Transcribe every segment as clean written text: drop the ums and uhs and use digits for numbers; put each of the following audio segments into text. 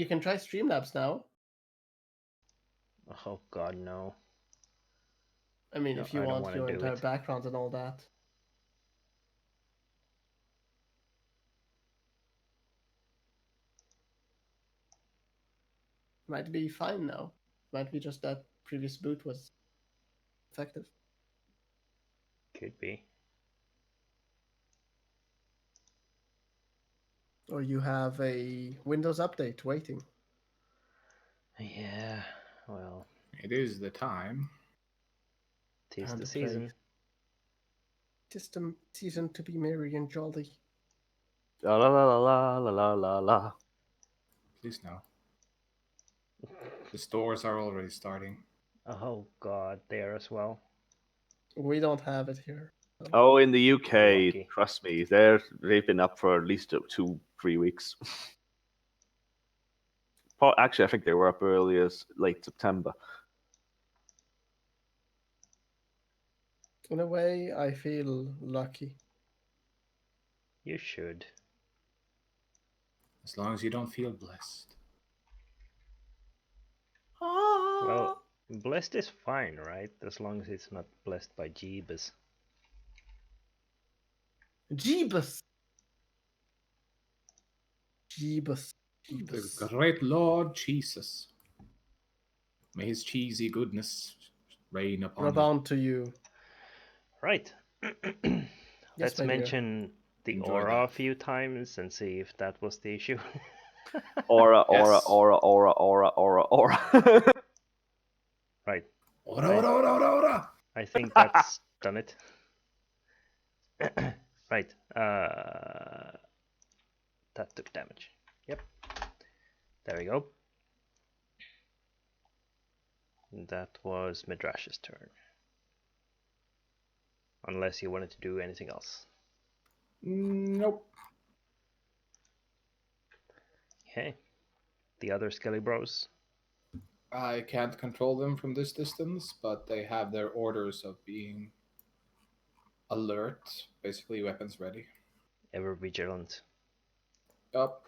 you can try Streamlabs now. Oh god, no. I mean, No, if you I don't want wanna your do entire it. background and all that. Might be fine now. Might be just that previous boot was effective. Could be. Or you have a Windows update waiting. Yeah, well, It is the time. 'tis Time the to play. season. Just a season to be merry and jolly. La la la la la la la la. Please no. The stores are already starting. Oh god, there as well. We don't have it here. Oh, in the UK, Lucky. trust me, they've been up for at least 2-3 weeks. Actually, I think they were up early as late September. In a way, I feel lucky. You should. As long as you don't feel blessed. Well, blessed is fine, right? As long as it's not blessed by Jeebus. Jeebus! Jeebus. The Jeebus. great Lord Jesus. May his cheesy goodness rain upon Rub you. on to you. Right. Let's my dear. mention the Enjoy aura that. a few times and see if that was the issue. Aura, aura, Yes. aura, aura, aura, aura, aura. Right. Ora, ora, ora, ora, ora. I think that's done it. Right. That took damage. Yep. There we go. That was Midrash's turn. Unless you wanted to do anything else. Nope. Okay. The other Skelly Bros. I can't control them from this distance, but they have their orders of being alert, basically weapons ready. Ever vigilant. Up.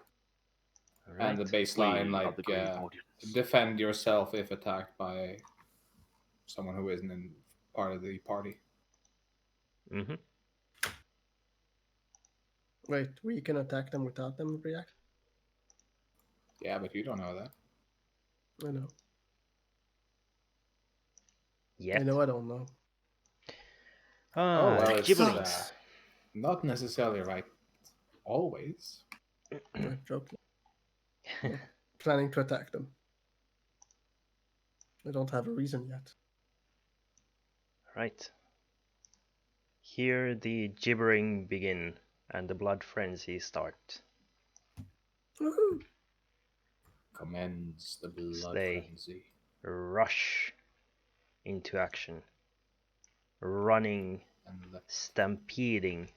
Alright. And the baseline, We like, of the Green Audience. defend yourself if attacked by someone who isn't in part of the party. Mm-hmm. Wait, we can attack them without them react? Yeah, but you don't know that. I know. Yet. I know I don't know. Oh, well, it's Gibberlings. not necessarily right always. I'm joking. I'm planning to attack them. I don't have a reason yet. Right. Here the gibbering begin and the blood frenzy start. Woohoo! Commends the blood Slay. frenzy. Rush into action. Running, And stampeding.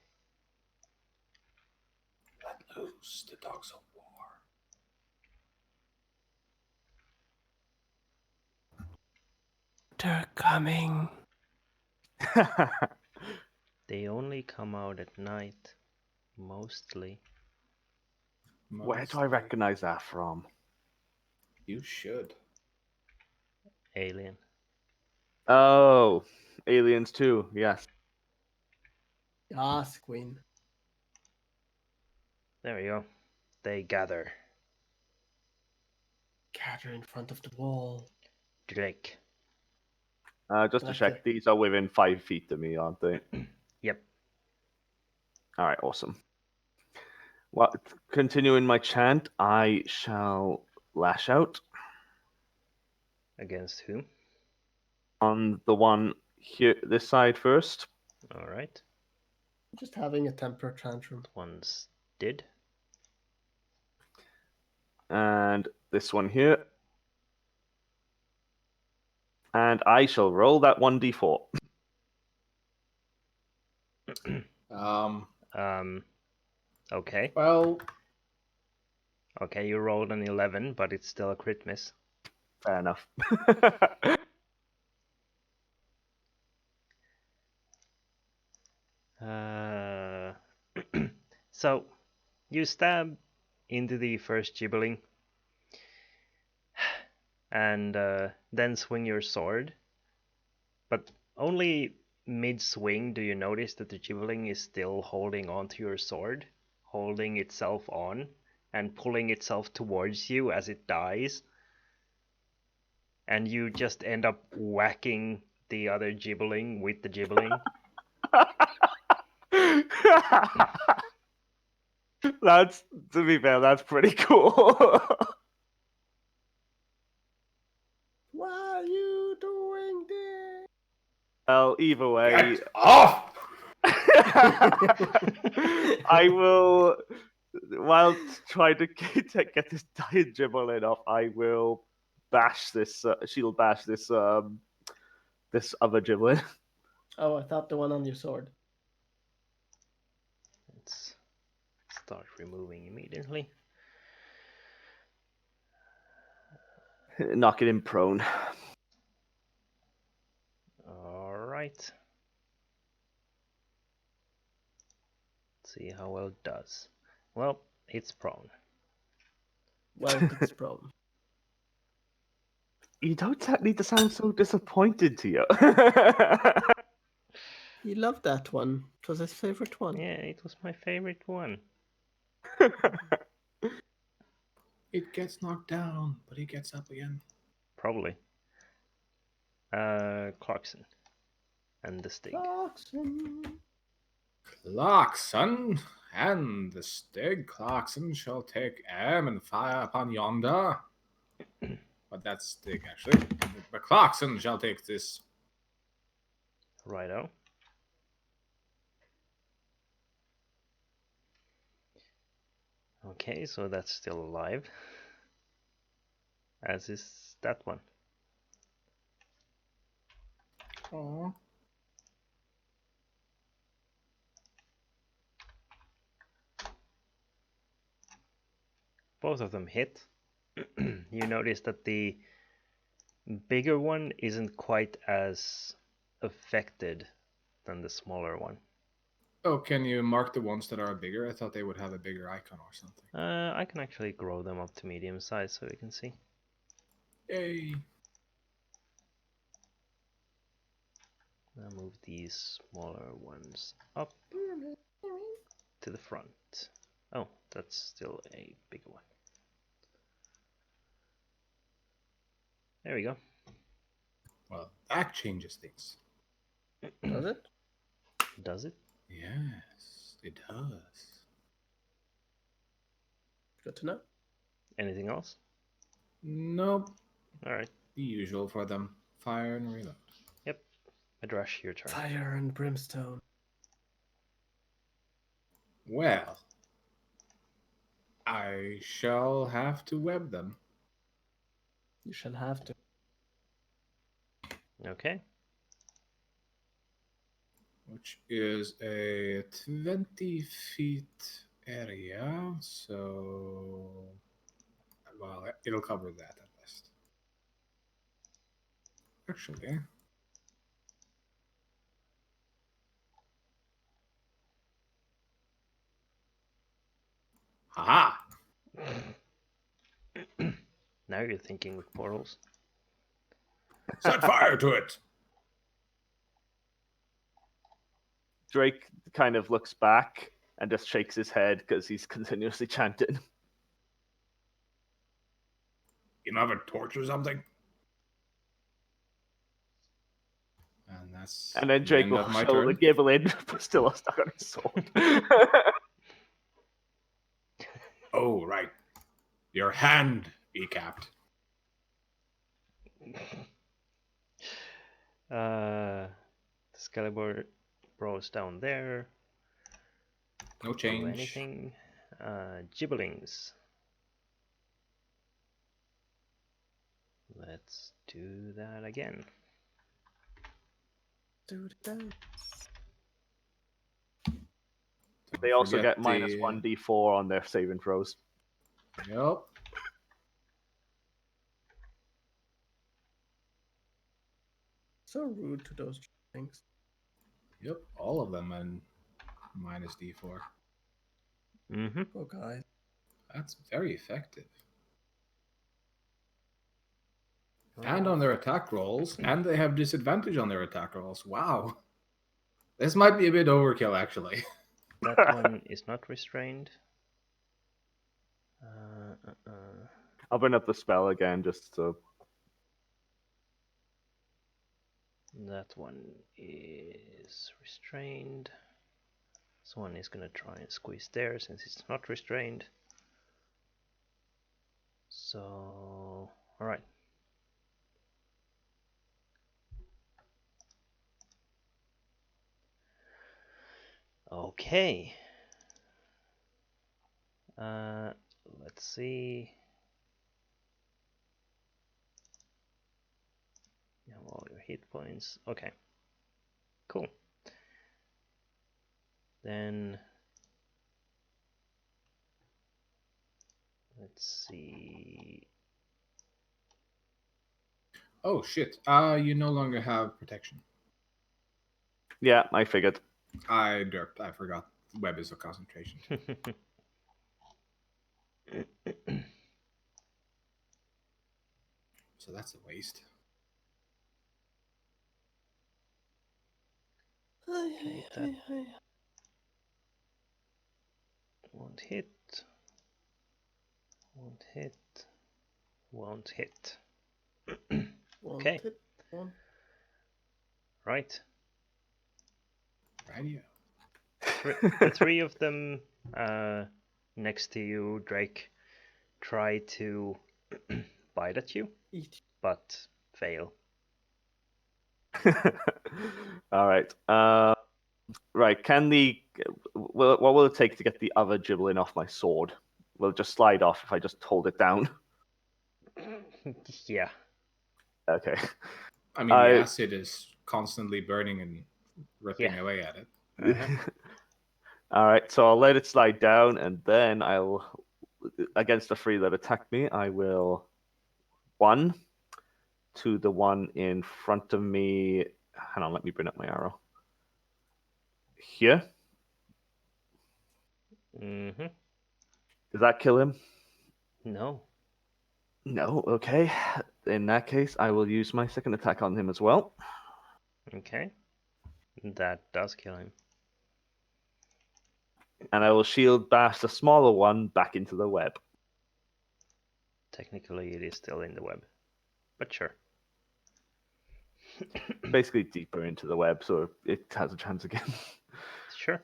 let loose the dogs of war. They're coming. They only come out at night, mostly. Where do I recognize that from? You should. Alien. Oh, Aliens 2, yes. Yes, Queen. There we go. They gather. Gather in front of the wall. Drake. Just to Okay. check, these are within 5 feet of me, aren't they? Yep. Alright, awesome. Well, continuing my chant, I shall lash out Against whom? on the one here, this side first. Alright. Just having a temper tantrum. One's did. And this one here. And I shall roll that 1d4. Okay. Well, Okay, you rolled an 11, but it's still a crit miss. Fair enough. So, you stab into the first gibberling. and then swing your sword. But only mid-swing do you notice that the Gibberling is still holding onto your sword, holding itself on, and pulling itself towards you as it dies. And you just end up whacking the other Gibberling with the Gibberling. That's, to be fair, that's pretty cool. Why are you doing this? Well, either way, Get off! I will, while trying to get this giant Gibberling off, I will bash this, shield bash this, this other Gibberling. Oh, I thought the one on your sword. Let's start removing immediately. Knock it in prone. Alright. See how well it does. Well, it's prone. Well, it's prone. You don't need to sound so disappointed to you. He loved that one. It was his favorite one. Yeah, it was my favorite one. It gets knocked down, but he gets up again. Probably. Clarkson. And the Stig. Clarkson and the Stig. Clarkson shall take aim and fire upon yonder. But that's Stig, actually. But Clarkson shall take this. Righto. Okay, so that's still alive. As is that one. Aww. Both of them hit. You notice that the bigger one isn't quite as affected than the smaller one. Oh, can you mark the ones that are bigger? I thought they would have a bigger icon or something. I can actually grow them up to medium size so we can see. Yay. I'll move these smaller ones up to the front. Oh, that's still a bigger one. There we go. Well, that changes things. Does it? Does it? Yes, it does. Good to know. Anything else? Nope. Alright. The usual for them. Fire and reload. Yep. Midrash, your turn. Fire and brimstone. Well, I shall have to web them. You shall have to. Okay. Which is a 20 feet area, so well, it'll cover that at least. Actually, haha! Now you're thinking with portals. Set fire to it. Drake kind of looks back and just shakes his head because he's continuously chanting. You have a torch or something? And that's And then the Drake end will of my show the turn. Gibberling, but still stuck on his sword. Oh, right. Your hand be capped. Excalibur bros down there. No Do change. anything. Gibberlings. Let's do that again. Do the dance. They also Forget get minus the- 1d4 on their saving throws. Yep. So rude to those things. Yep, all of them and minus d4. Mm-hmm. Oh, guys. That's very effective. and on their attack rolls, and they have disadvantage on their attack rolls. Wow. This might be a bit overkill, actually. That one is not restrained. I'll bring up the spell again just to. That one is restrained. This one is gonna try and squeeze there since it's not restrained. So, alright. Okay. Let's see. You have all your hit points. Okay. Cool. Then let's see. Oh shit! You no longer have protection. Yeah, I figured. I derped. I forgot. Web is a concentration. So that's a waste. Okay, that won't hit. Won't hit. Won't hit. Okay. One. Right. Radio. The three of them next to you, Drake, try to bite at you, Eat. but fail. All right. Right. Can the what will it take to get the other gibbling off my sword? Will it just slide off if I just hold it down? Yeah. Okay. I mean, the acid is constantly burning and ripping away at it. All right. So I'll let it slide down, and then I'll, against the three that attack me, I will one to the one in front of me. Hang on. Let me bring up my arrow. Here. Mm-hmm. Does that kill him? No. No. Okay. In that case, I will use my second attack on him as well. Okay. That does kill him. And I will shield bash the smaller one back into the web. Technically, it is still in the web, but sure. Basically deeper into the web, so it has a chance again. Sure.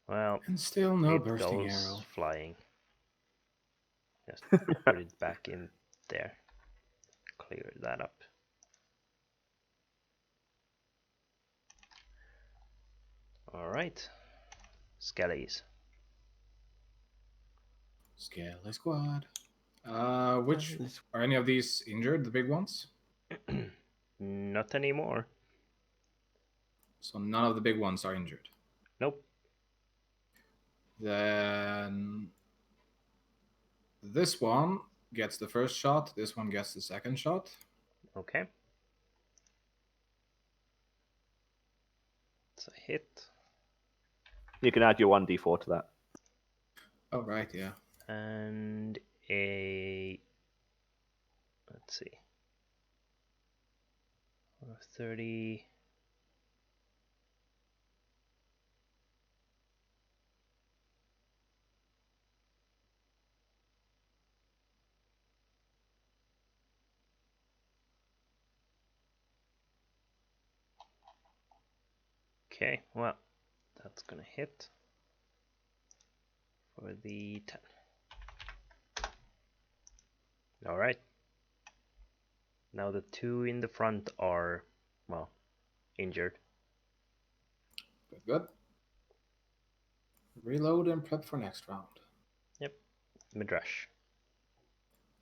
Well, And still no it bursting goes arrow. flying. Just put it back in there. Clear that up. All right. Skellies. Skelly squad. Which are any of these injured? The big ones? Not anymore. So none of the big ones are injured. Nope. Then this one gets the first shot. This one gets the second shot. Okay. It's a hit. You can add your 1d4 to that. Oh right, yeah. And a, let's see, 30. Okay, well, that's gonna hit for the 10. All right. Now the two in the front are, well, injured. Good. Reload and prep for next round. Yep. Midrash.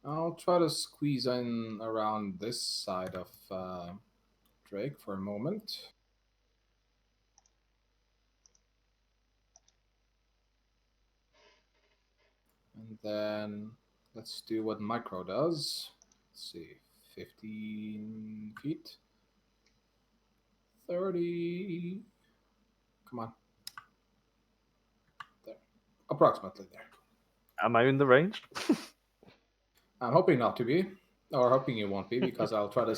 I'll try to squeeze in around this side of Drake for a moment. And then let's do what Micro does. Let's see, 15 feet. 30. Come on. There. Approximately there. Am I in the range? I'm hoping not to be, or hoping you won't be, because I'll try to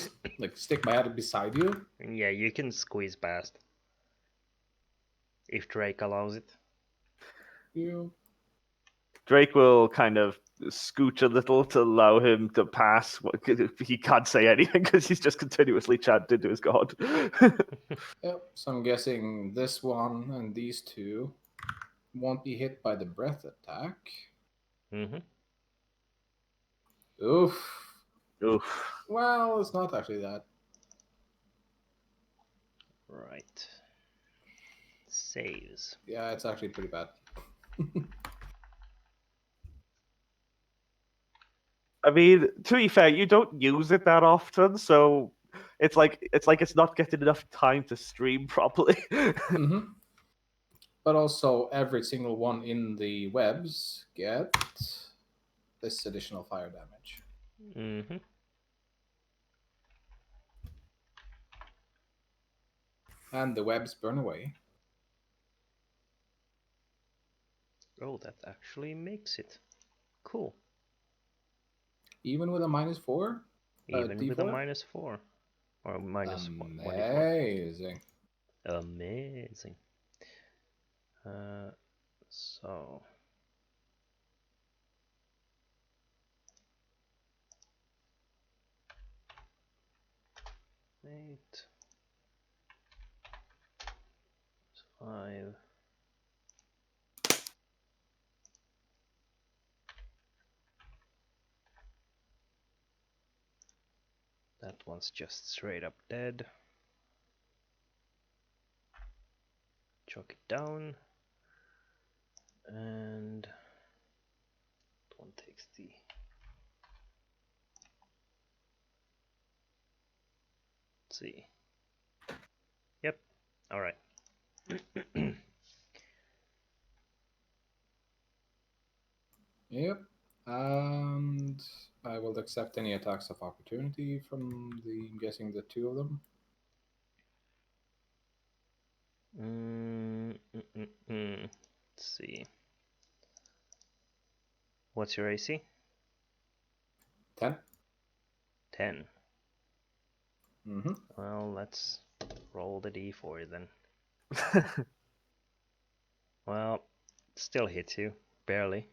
stick my head beside you. Yeah, you can squeeze past. If Drake allows it. You. Drake will kind of scooch a little to allow him to pass. He can't say anything because he's just continuously chanting to his god. Yep. So I'm guessing this one and these two won't be hit by the breath attack. Mm-hmm. Oof. Oof. Well, it's not actually that. Right. Saves. Yeah, it's actually pretty bad. I mean, to be fair, you don't use it that often, so it's like it's not getting enough time to stream properly. Mm-hmm. But also, every single one in the webs get this additional fire damage. Mm-hmm. And the webs burn away. Oh, that actually makes it. Cool. Even with a -4? Even with a D4? -4. Or minus 24. Amazing. Amazing. So... Eight. 5. That one's just straight up dead. Chalk it down. And that one takes the... Let's see. Yep. Alright. Yep. And I will accept any attacks of opportunity from I'm guessing the two of them. Let's see. What's your AC? 10. 10. Mm-hmm. Well, let's roll the d4 then. Well, it still hits you. Barely.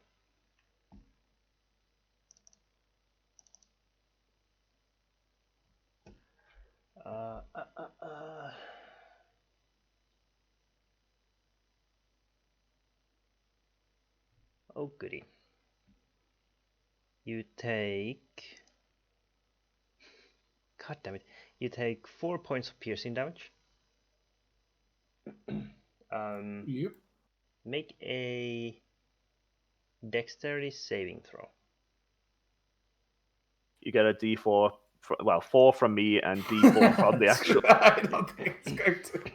Oh, goody. You take... God damn it. You take 4 points of piercing damage. Yep. Make a dexterity saving throw. You get a D4, well, 4 from me and D4 from the actual. I don't think it's going to.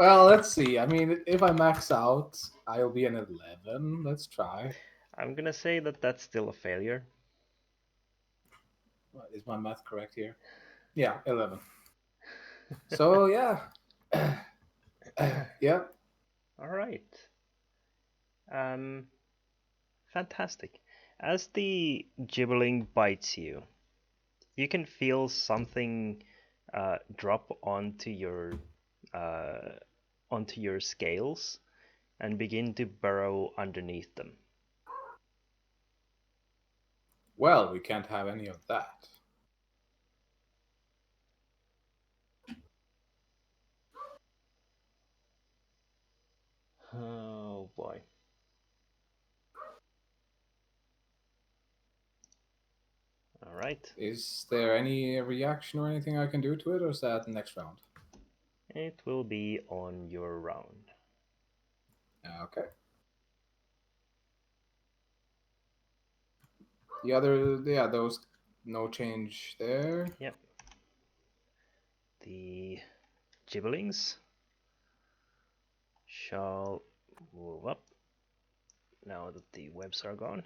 Well, let's see. I mean, if I max out, I'll be an 11. Let's try. I'm gonna say that that's still a failure. Is my math correct here? Yeah, 11. So, yeah. Yeah. Alright. Fantastic. As the gibberling bites you, you can feel something drop onto your scales and begin to burrow underneath them. Well, we can't have any of that. Oh boy. Alright. Is there any reaction or anything I can do to it, or is that next round? It will be on your round. Okay. The other, yeah, those, no change there. Yep. The gibberlings shall move up now that the webs are gone.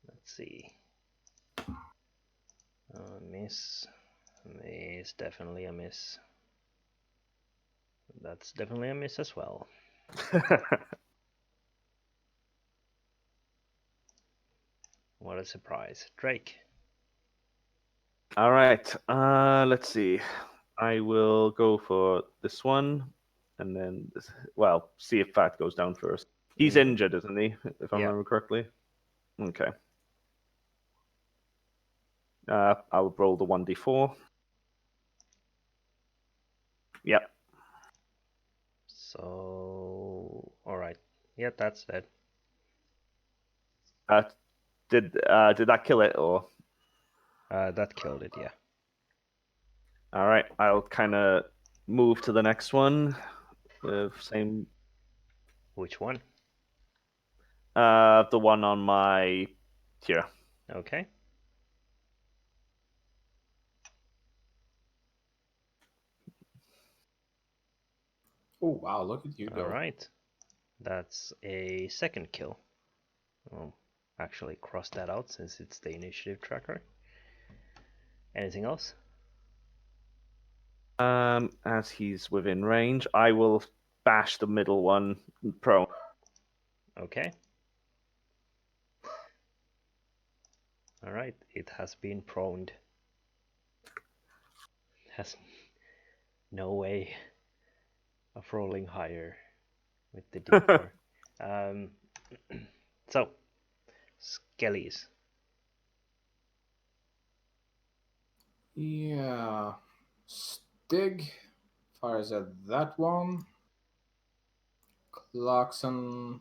Let's see. Miss. Miss, definitely a miss. That's definitely a miss as well. What a surprise. Drake. All right. Let's see. I will go for this one, and then well, see if Fat goes down first. He's Mhm. injured, isn't he? If I Yeah. remember correctly. Okay. I'll roll the 1d4. Yep. So, alright. Yeah, that's dead. Uh, did that kill it or? That killed it, yeah. All right. I'll kind of move to the next one. Same. Which one? The one on my here. Okay. Oh wow, look at you go. Alright. That's a second kill. I'll actually cross that out since it's the initiative tracker. Anything else? As he's within range, I will bash the middle one prone. Okay. Alright, it has been proned. Has no way of rolling higher with the d4. um, so, Skellies. Yeah. Stig fires at that one. Clarkson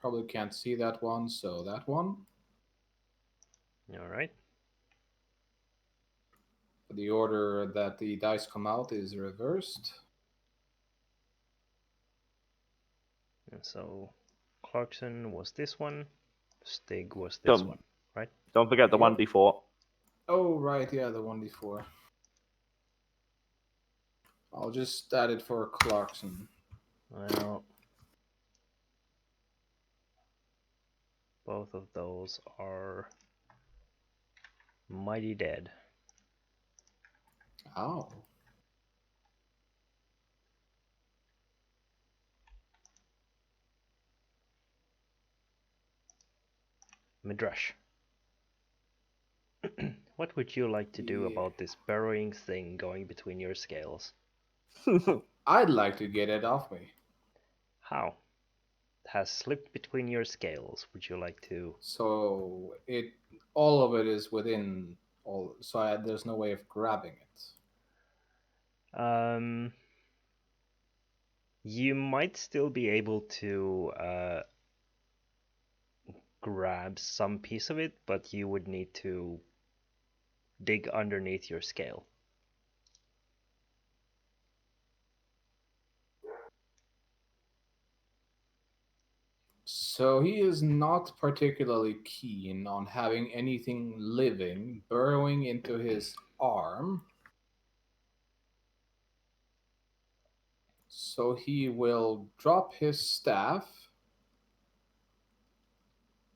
probably can't see that one, so that one. Alright. The order that the dice come out is reversed. And so, Clarkson was this one. Stig was this Don't one, right? don't forget the Yep. 1d4. Oh, right, yeah, the 1d4. I'll just add it for Clarkson. Well, both of those are mighty dead. Oh. Midrash. What would you like to do Yeah. about this burrowing thing going between your scales? I'd like to get it off me. How? It has slipped between your scales. Would you like to? So all of it is within all. So there's no way of grabbing it. Um, you might still be able to grab some piece of it, but you would need to dig underneath your scale. So he is not particularly keen on having anything living burrowing into his arm. So he will drop his staff,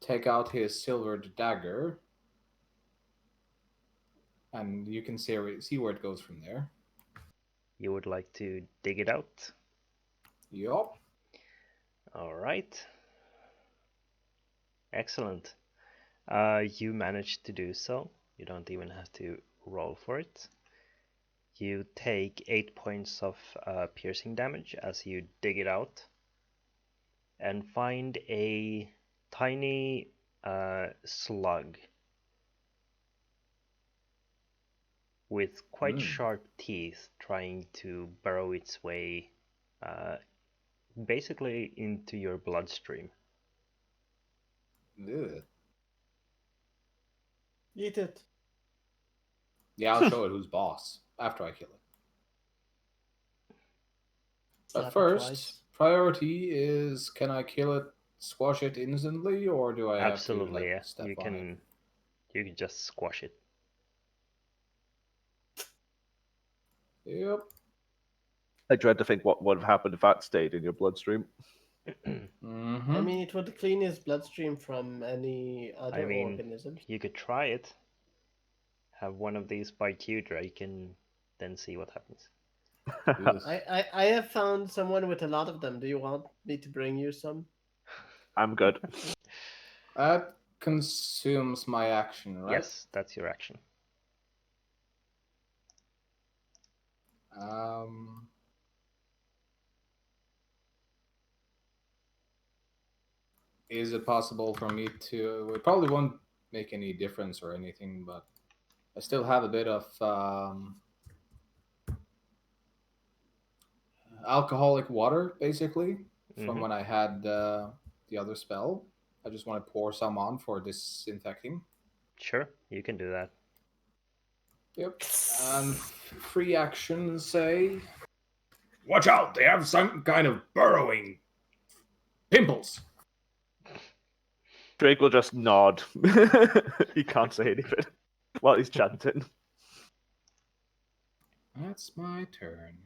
take out his silvered dagger, and you can see where it goes from there. You would like to dig it out? Yup. All right. Excellent. You managed to do so. You don't even have to roll for it. You take 8 points of piercing damage as you dig it out and find a tiny slug with quite sharp teeth trying to burrow its way uh, basically into your bloodstream. Ugh. Eat it. Yeah, I'll show it who's boss after I kill it. But Slap it first, twice. priority is can I kill it, squash it instantly, or do I have to Absolutely, yeah. step You on it? can just squash it. Yep. I dread to think what would have happened if that stayed in your bloodstream. Mm-hmm. I mean, it would clean his bloodstream from any other I mean, organisms. you could try it. Have one of these bite you, Drake, and then see what happens. I have found someone with a lot of them. Do you want me to bring you some? I'm good. That consumes my action, right? Yes, that's your action. Um, is it possible for me to? It probably won't make any difference or anything, but I still have a bit of alcoholic water, basically, from Mhm. when I had the other spell. I just want to pour some on for disinfecting. Sure, you can do that. Yep. And free action, say. Watch out! They have some kind of burrowing pimples. Drake will just nod. He can't say anything while he's chanting. That's my turn.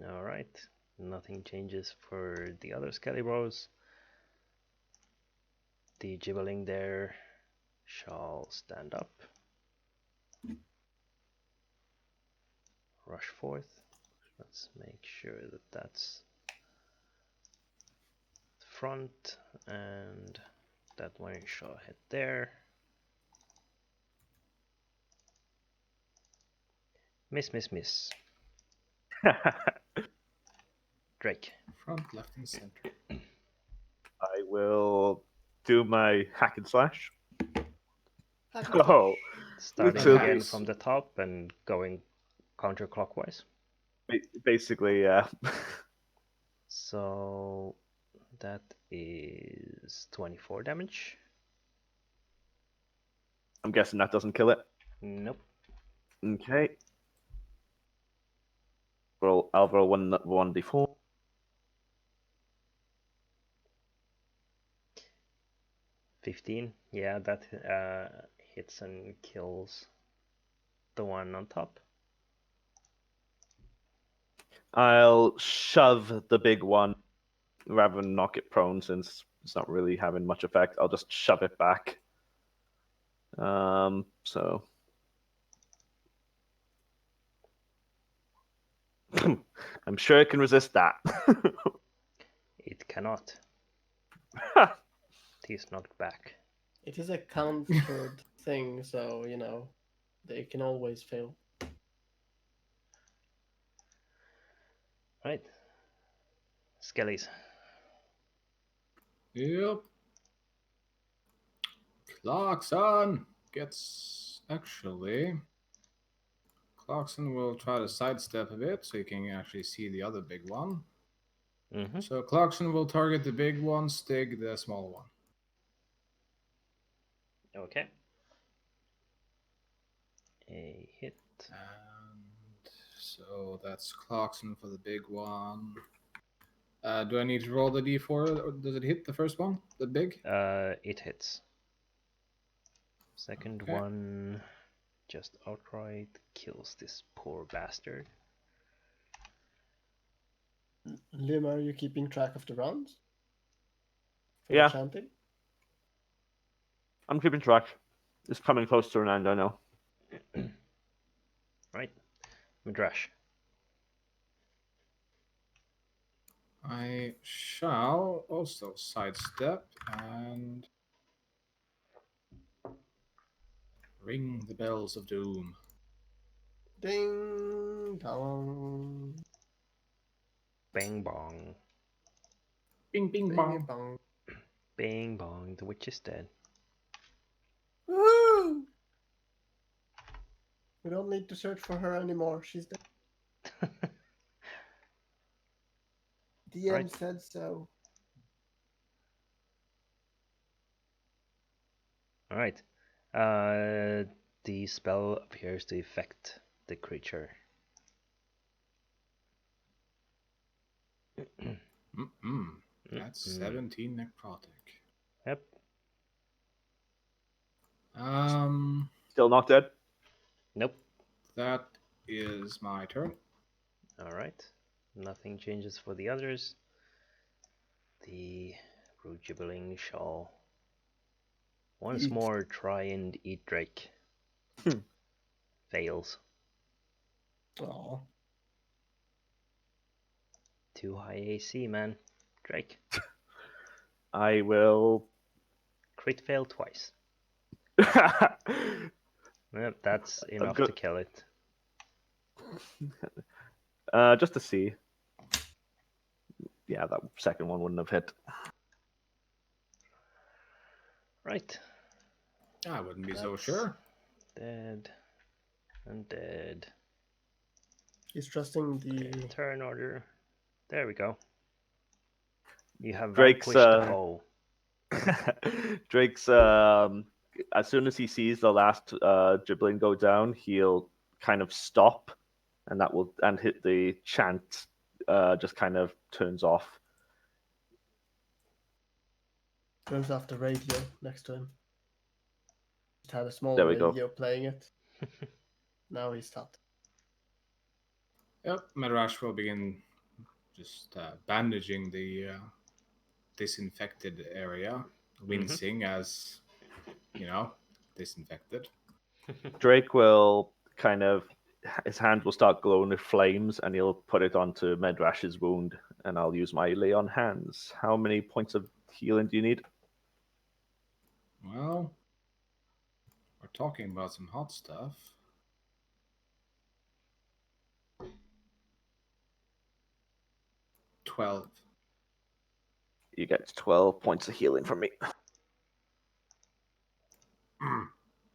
All right. Nothing changes for the other Skelly Bros. The Gibberling there shall stand up. Rush forth. Let's make sure that that's the front, and that one shall hit there. Miss, miss, miss. Drake. Front, left, and center. I will do my hack and slash. Hack and Oh, Starting So- again from the top and going counterclockwise. basically, yeah. So that is 24 damage. I'm guessing that doesn't kill it. Nope. Okay. I'll roll 1d4. 15. Yeah, that hits and kills the one on top. I'll shove the big one rather than knock it prone since it's not really having much effect. I'll just shove it back. So I'm sure it can resist that. It cannot. It is knocked back. It is a countered thing, so they can always fail. Right. Skellies. Yep. Clarkson gets actually. Clarkson will try to sidestep a bit so you can actually see the other big one. Mm-hmm. So Clarkson will target the big one, Stig the small one. Okay. A hit. And so that's Clarkson for the big one. Do I need to roll the d4 or does it hit the first one? The big? It hits. Second Okay. one just outright kills this poor bastard. Lim, are you keeping track of the rounds? For Yeah. the chanting? I'm keeping track. It's coming close to an end, I know. Right. Midrash. I shall also sidestep and ring the bells of doom. Ding dong. Bang bong. Bing bing Bing bong. bong. Bang bong. The witch is dead. Woo! We don't need to search for her anymore. She's dead. DM Right. said so. Alright. The spell appears to affect the creature. That's 17 necrotic. Yep. Still not dead? Nope. That is my turn. Alright. Nothing changes for the others. The Rude Gibberling shall once Eat. more try and eat Drake. Fails. Aw. Too high AC, man. Drake. I will crit fail twice. Yep, that's enough good. to kill it. Just to see. Yeah, that second one wouldn't have hit. Right. I wouldn't be so That's sure. Dead. And dead. He's trusting Okay, the. turn order. There we go. You have Drake's, vanquished the foe. Drake's as soon as he sees the last Gibelin go down, he'll kind of stop, and that will hit the chant just kind of turns off. Turns off the radio next to him. Just had a small There we go. radio playing it. Now he's stopped. Yep, Medrash will begin just bandaging the disinfected area, wincing as, disinfected. Drake will kind of, his hand will start glowing with flames, and he'll put it onto Medrash's wound, and I'll use my lay on hands. How many points of healing do you need? Well, we're talking about some hot stuff. $12. You get 12 points of healing from me.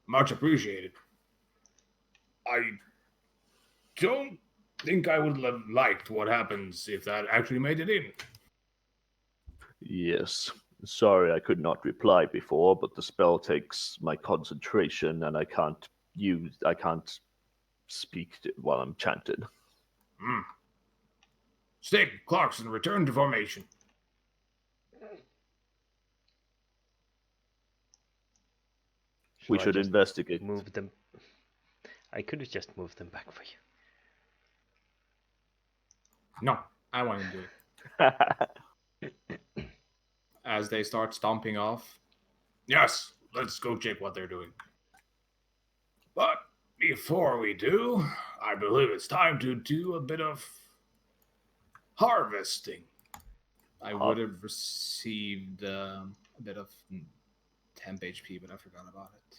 Much appreciated. I don't think I would have liked what happens if that actually made it in. Yes. Sorry I could not reply before, but the spell takes my concentration, and I can't speak while I'm chanted. Stig, Clarkson, return to formation. We I should just investigate. move them. I could have just moved them back for you. No, I want to do it. As they start stomping off. Yes, let's go check what they're doing. But before we do, I believe it's time to do a bit of harvesting. I would have received a bit of temp HP, but I forgot about it.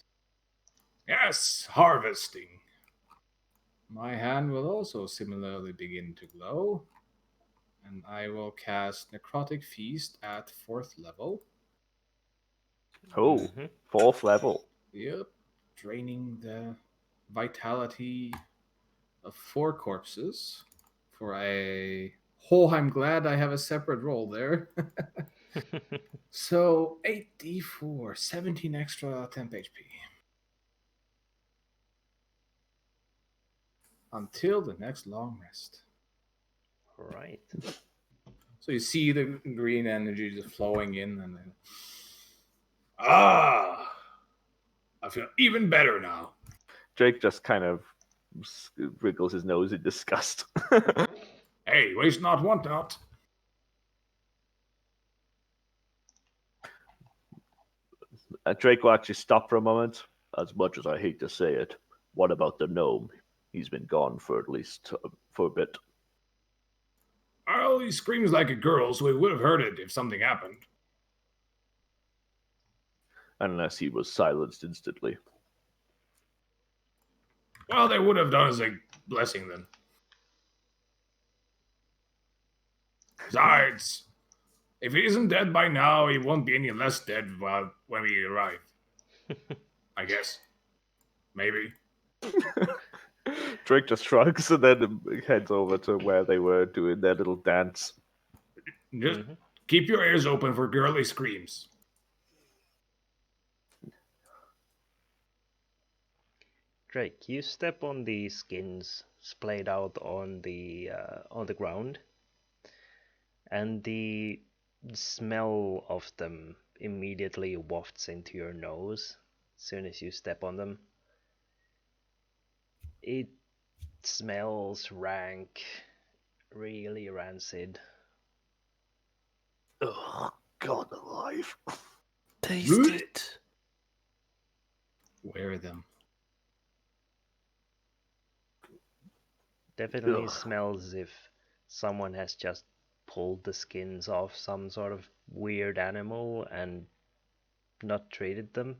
Yes, harvesting. My hand will also similarly begin to glow. And I will cast Necrotic Feast at 4th level. Oh, 4th level. Yep. Draining the vitality of 4 corpses for a... Oh, I'm glad I have a separate roll there. So, 8d4, 17 extra temp HP. Until the next long rest. Right. So you see the green energy just flowing in, and then... I feel even better now. Drake just kind of wriggles his nose in disgust. Hey, waste not, want not. Drake will actually stop for a moment. As much as I hate to say it, what about the gnome? He's been gone for at least for a bit. Well, he screams like a girl, so we would have heard it if something happened. Unless he was silenced instantly. Well, they would have done as a blessing then. Besides, if he isn't dead by now, he won't be any less dead when we arrive. I guess. Maybe. Drake just shrugs and then heads over to where they were doing their little dance. Just keep your ears open for girly screams. Drake, you step on the skins splayed out on the ground, and the smell of them immediately wafts into your nose as soon as you step on them. It smells rank, really rancid. Oh, God alive. Taste it. Wear them. Definitely smells as if someone has just pulled the skins off some sort of weird animal and not treated them?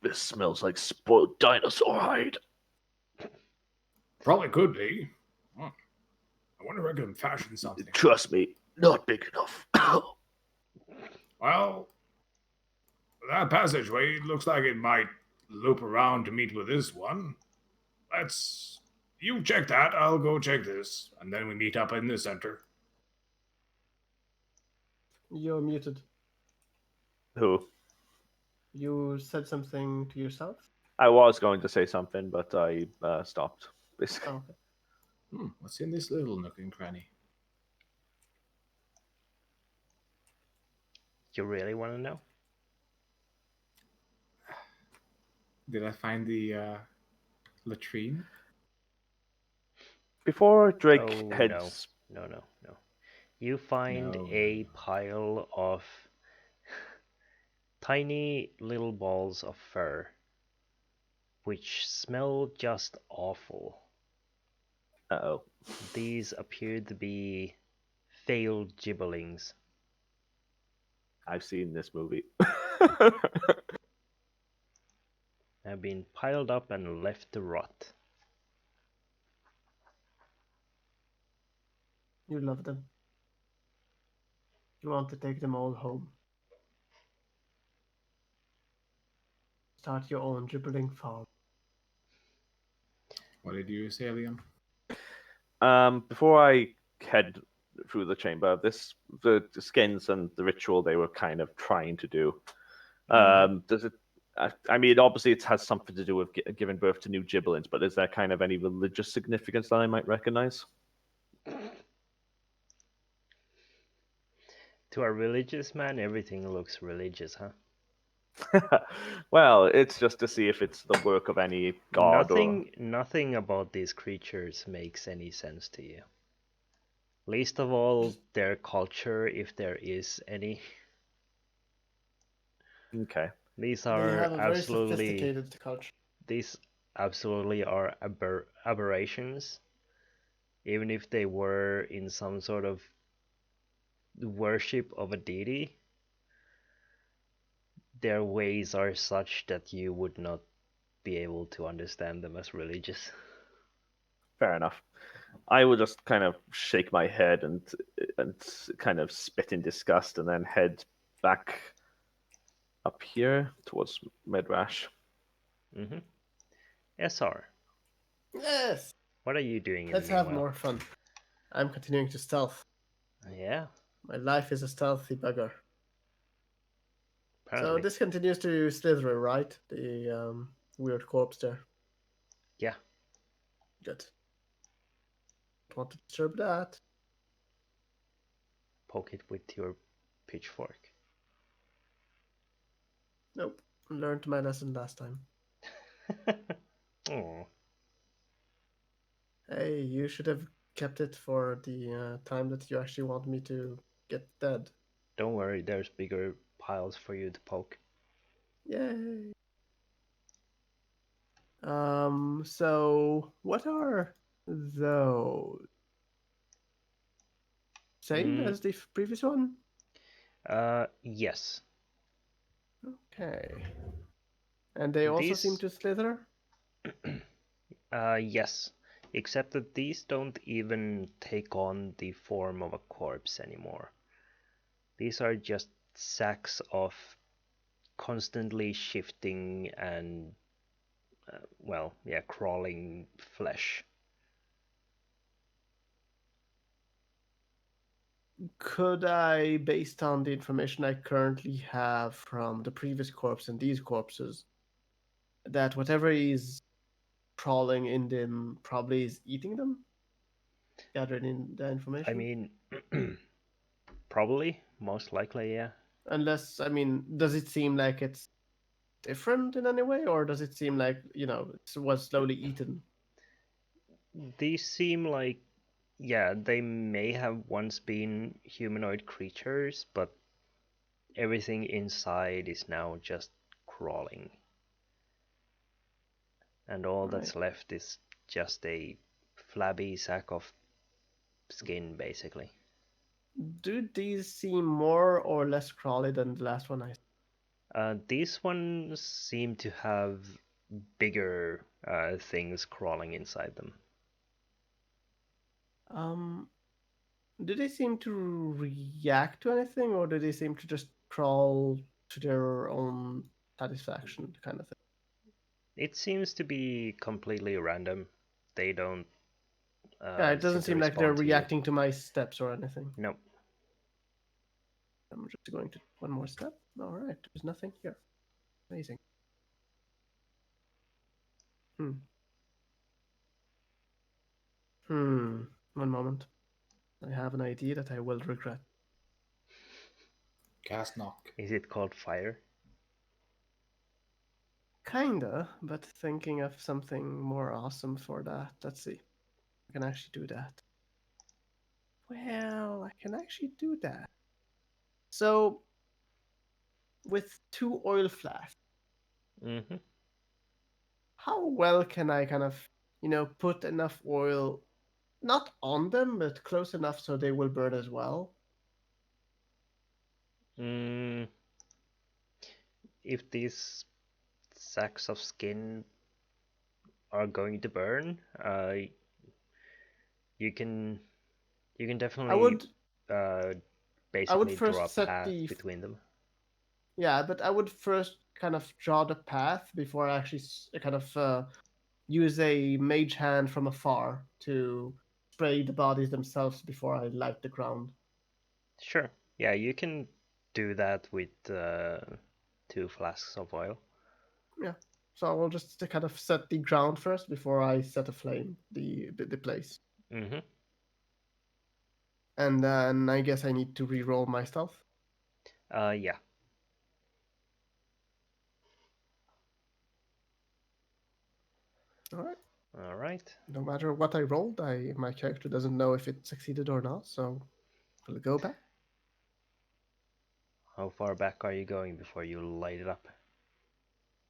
This smells like spoiled dinosaur hide. Probably could be. I wonder if I can fashion something. Trust me, not big enough. Well, that passageway looks like it might loop around to meet with this one. You check that, I'll go check this, and then we meet up in the center. You're muted. Who? You said something to yourself? I was going to say something, but I stopped. Basically. Oh, okay. What's in this little nook and cranny? You really want to know? Did I find the latrine? Before Drake Oh, heads. no. You find a pile of tiny little balls of fur, which smell just awful. Uh-oh. These appear to be failed gibberlings. I've seen this movie. Have been piled up and left to rot. You love them. You want to take them all home. Start your own dribbling farm. What did you say, Liam? Before I head through the chamber, the skins and the ritual they were kind of trying to do. Does it? I mean, obviously, it has something to do with giving birth to new giblins, but is there kind of any religious significance that I might recognize? To a religious man, everything looks religious, huh? Well, it's just to see if it's the work of any god Nothing about these creatures makes any sense to you. Least of all, their culture, if there is any. Okay. These They are have a very absolutely. sophisticated culture. These absolutely are aberrations. Even if they were in some sort of worship of a deity, their ways are such that you would not be able to understand them as religious. Fair enough. I will just kind of shake my head and kind of spit in disgust, and then head back up here towards Medrash. Mm-hmm. SR, Yes! what are you doing in Let's the have meanwhile? more fun. I'm continuing to stealth. Yeah, My life is a stealthy bugger. So apparently. this continues to slither, right? The weird corpse there. Yeah. Good. Don't want to disturb that. Poke it with your pitchfork. Nope. Learned my lesson last time. Oh, Hey, you should have kept it for the time that you actually want me to get dead. don't worry, there's bigger piles for you to poke. Yay! So what are those? Same as the previous one? Yes. Okay. And they also seem These, to slither? yes. Except that these don't even take on the form of a corpse anymore. These are just sacks of constantly shifting and, crawling flesh. Could I, based on the information I currently have from the previous corpse and these corpses, that whatever is crawling in them probably is eating them? Gathering in the information? I mean, probably, most likely, yeah. Unless, I mean, does it seem like it's different in any way, or does it seem like, it was slowly eaten? These seem like, yeah, they may have once been humanoid creatures, but everything inside is now just crawling. And all that's left is just a flabby sack of skin, basically. Do these seem more or less crawly than the last one I These ones seem to have bigger things crawling inside them. Um, do they seem to react to anything, or do they seem to just crawl to their own satisfaction, kind of thing? It seems to be completely random. They don't Yeah, it seem doesn't to seem like they're respond to you. reacting to my steps or anything. No. I'm just going to one more step. All right, there's nothing here. Amazing. Hmm. One moment. I have an idea that I will regret. Cast knock. Is it called fire? Kinda, but thinking of something more awesome for that. Let's see. I can actually do that. Well, I can actually do that. So, with 2 oil flasks, Mm-hmm. how well can I kind of, put enough oil, not on them, but close enough so they will burn as well? Mm, if these sacks of skin are going to burn, you can you can I definitely would, uh, I would basically draw a first set path the, between them. yeah, but I would first kind of draw the path before I actually kind of use a mage hand from afar to spray the bodies themselves before I light the ground. Sure. Yeah, you can do that with 2 flasks of oil. Yeah. So I will just kind of set the ground first before I set aflame the place. Mm-hmm. And then I guess I need to re-roll my stealth. Yeah. All right. All right. No matter what I rolled, my character doesn't know if it succeeded or not, so we'll go back. How far back are you going before you light it up?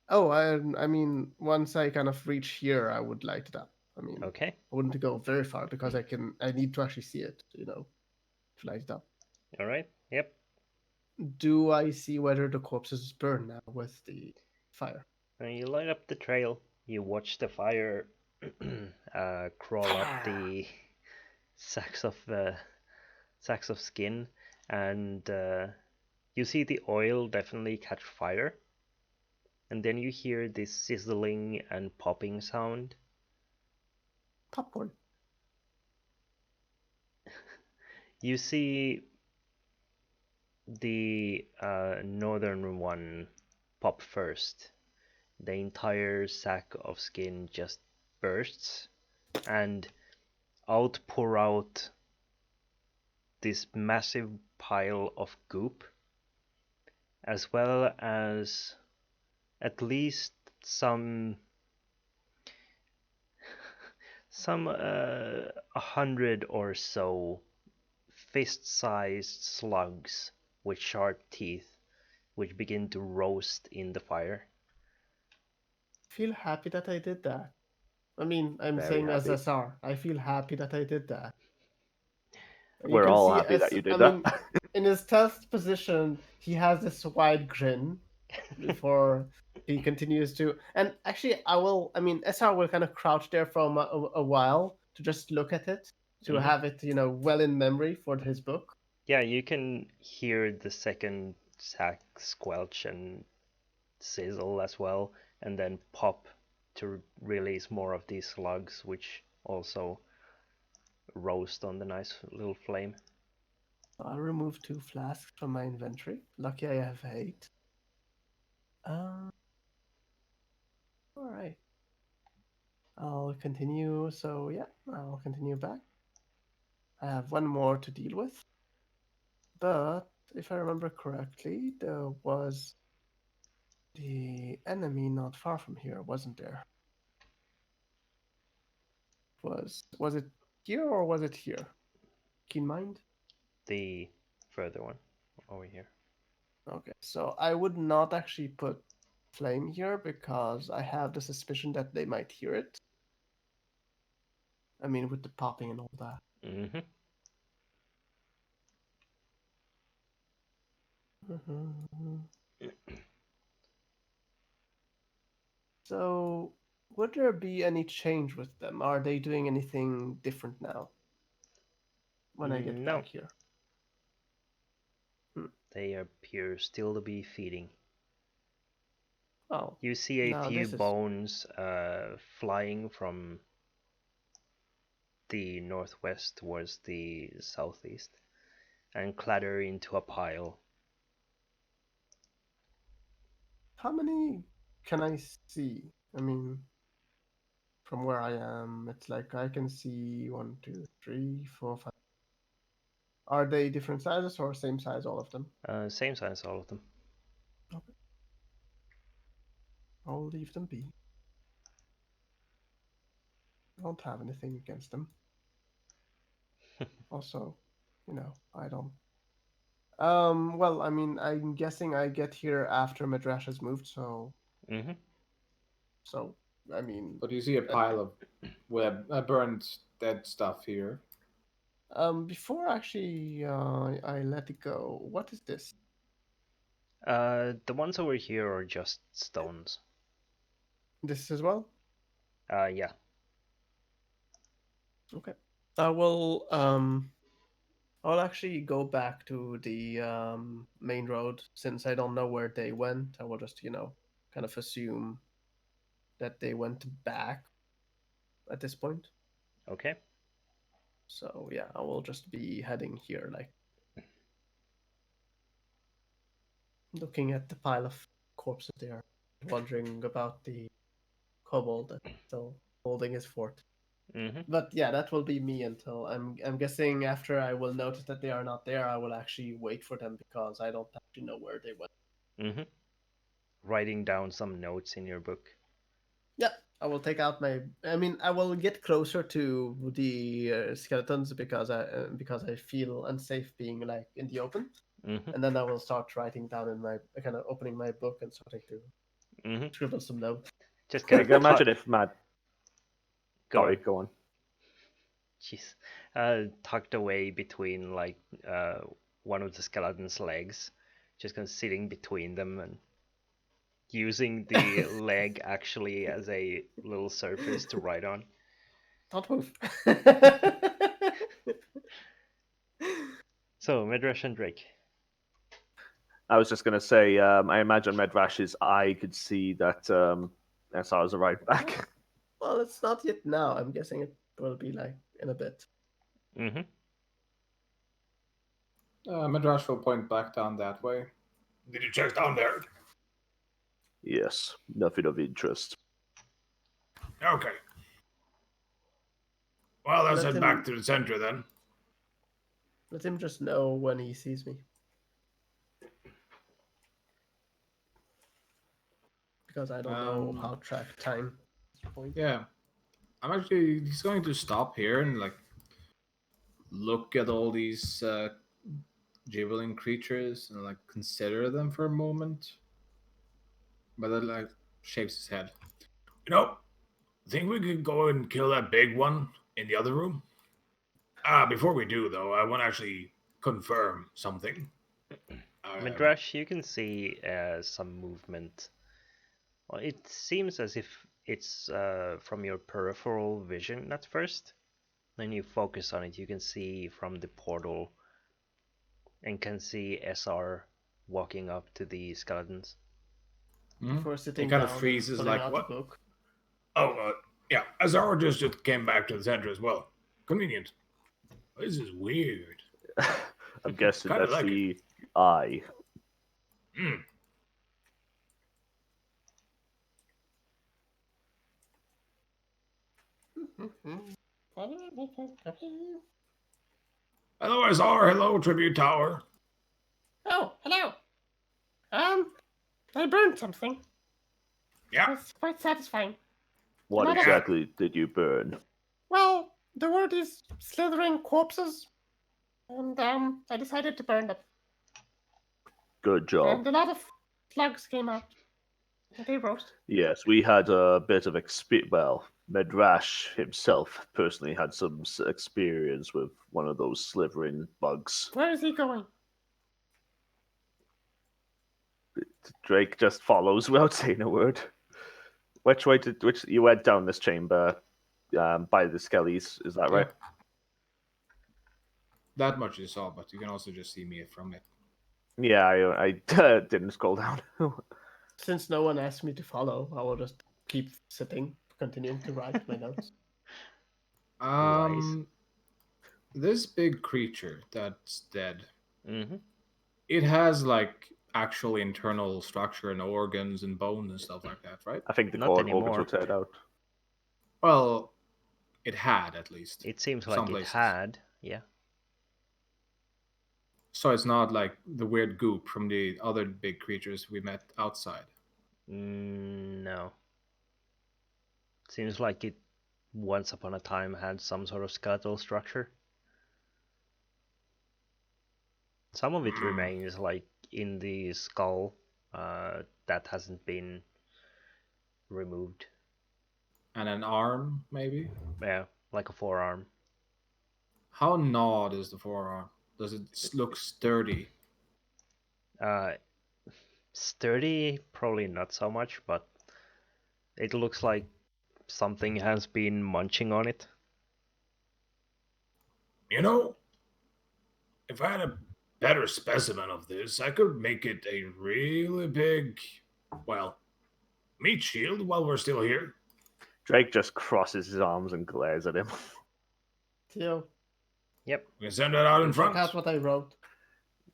Oh, I mean, once I kind of reach here, I would light it up. I mean, Okay. I wouldn't go very far because I need to actually see it, to light it up. All right. Yep. Do I see whether the corpses burn now with the fire? And you light up the trail. You watch the fire crawl up the sacks of sacks of skin, and you see the oil definitely catch fire. And then you hear this sizzling and popping sound. Popcorn. You see the northern one pop first. The entire sack of skin just bursts, and pour out this massive pile of goop, as well as at least some 100 or so fist-sized slugs with sharp teeth, which begin to roast in the fire. Feel happy that I did that. I mean, I'm Very saying as happy. SR. I feel happy that I did that. You We're can all see happy that as you I did that. mean, in his stealth position, he has this wide grin before he continues to. And actually, I mean, SR will kind of crouch there for a while to just look at it, to Mhm. have it, well in memory for his book. Yeah, you can hear the second sack squelch and sizzle as well, and then pop to release more of these slugs, which also roast on the nice little flame. I'll remove 2 flasks from my inventory. Lucky I have 8. All right. I'll continue. So yeah, I'll continue back. I have one more to deal with, but if I remember correctly, there was the enemy not far from here, wasn't there? Was it here or was it here? Keen mind. The further one over here. Okay, so I would not actually put flame here because I have the suspicion that they might hear it. I mean, with the popping and all that. Mm-hmm. Mhm. So, would there be any change with them? Are they doing anything different now when I get No, back here? they appear still to be feeding. Oh, You see a now few this is bones flying from the northwest towards the southeast and clatter into a pile. how many can I see? I mean, from where I am, it's like I can see one, two, three, four, five. Are they different sizes or same size, all of them? Same size, all of them. Okay, I'll leave them be. I don't have anything against them. Also, I don't. Well, I mean, I'm guessing I get here after Midrash has moved, so Mm-hmm. so I mean, But you see a uh, pile of burned dead stuff here. before actually I let it go, what is this? The ones over here are just stones. This as well? Yeah. Okay. I will I'll actually go back to the main road since I don't know where they went. I will just, kind of assume that they went back at this point. Okay. So yeah, I will just be heading here, like looking at the pile of corpses there, wondering about the kobold that's still holding his fort. Mm-hmm. But yeah, that will be me until I'm guessing after I will notice that they are not there, I will actually wait for them because I don't actually know where they went. Mm-hmm. Writing down some notes in your book. Yeah, I will take out my. I mean, I will get closer to the skeletons because I feel unsafe being like in the open, Mm-hmm. and then I will start writing down in my kind of opening my book and starting to Mm-hmm. scribble some notes. Just kind I of can imagine if Matt. go Sorry, on. go on. Jeez. Tucked away between like one of the skeleton's legs, just kind of sitting between them and using the leg actually as a little surface to write on. Don't move. So, Midrash and Drake. I was just going to say, I imagine Medrash's eye could see that SR's right back. Well, it's not yet now. I'm guessing it will be like in a bit. Mm-hmm. Midrash will point back down that way. Did you check down there? Yes, nothing of interest. Okay. Well, let's Let head back him to the center then. let him just know when he sees me. Because I don't know how to track time at this point. Yeah. He's going to stop here and like look at all these gibbering creatures and like consider them for a moment. But then like shakes his head. Think we could go and kill that big one in the other room? Before we do though, I want to actually confirm something. Midrash, you can see some movement. Well, it seems as if it's from your peripheral vision at first. Then you focus on it, you can see from the portal and can see SR walking up to the skeletons. Before He sitting kind of down and freezes pulling like, out the what? book. Oh, yeah. Azar just came back to the center as well. Convenient. This is weird. I'm guessing Kind of that's like it. the eye. Hmm. Hello, Azar. Hello, Tribute Tower. Oh, hello. I burned something. Yeah. It's quite satisfying. What Not a- exactly did you burn? Well, there were these slithering corpses, and I decided to burn them. Good job. And a lot of slugs came out. And they roast. Yes, we had a bit of well, Medrash himself personally had some experience with one of those slithering bugs. Where is he going? Drake just follows without saying a word. Which way which you went down this chamber by the skellies? Is that right? Yeah. That much you saw, but you can also just see me from it. Yeah, I didn't scroll down. Since no one asked me to follow, I will just keep sitting, continuing to write my notes. Wise. This big creature that's dead, Mm-hmm. it has like actual internal structure and organs and bones and stuff like that, right? I think the Not core organs were anymore. teared out. Well, it had at least. It seems some like it places. had, yeah. So it's not like the weird goop from the other big creatures we met outside. No. Seems like it once upon a time had some sort of skeletal structure. Some of it remains, like in the skull, that hasn't been removed. And an arm, maybe? Yeah, like a forearm. How gnawed is the forearm? Does it look sturdy? Sturdy, probably not so much, but it looks like something has been munching on it. You know, if I had a better specimen of this, I could make it a really big, well, meat shield while we're still here. Drake just crosses his arms and glares at him. Theo, Yep. We can send it out in check front. out what I wrote.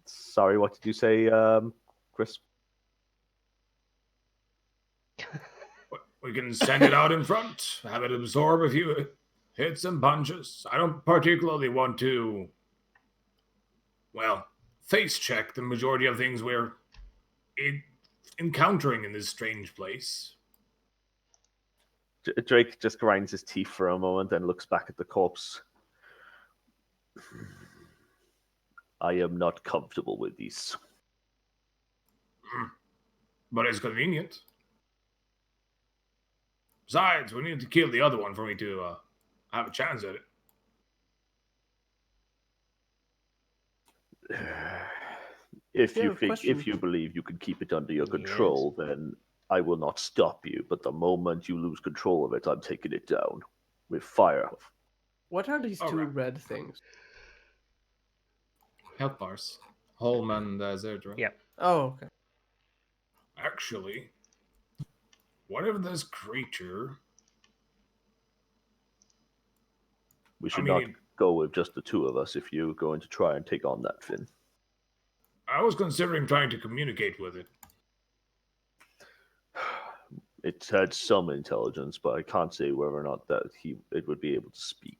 Sorry, what did you say, Chris? We can send it out in front, have it absorb a few hits and punches. I don't particularly want to, well, face check the majority of things we're encountering in this strange place. Drake just grinds his teeth for a moment and looks back at the corpse. I am not comfortable with these. But it's convenient. Besides, we need to kill the other one for me to have a chance at it. If Yeah, you think, question. if you believe you can keep it under your control, then I will not stop you. But the moment you lose control of it, I'm taking it down with fire. What are these two Alright. red things? Health bars. Home and Zerdra. Yep. Oh, okay. Actually, whatever this creature... We should not go with just the two of us if you're going to try and take on that Finn. I was considering trying to communicate with it. It had some intelligence, but I can't say whether or not that it would be able to speak.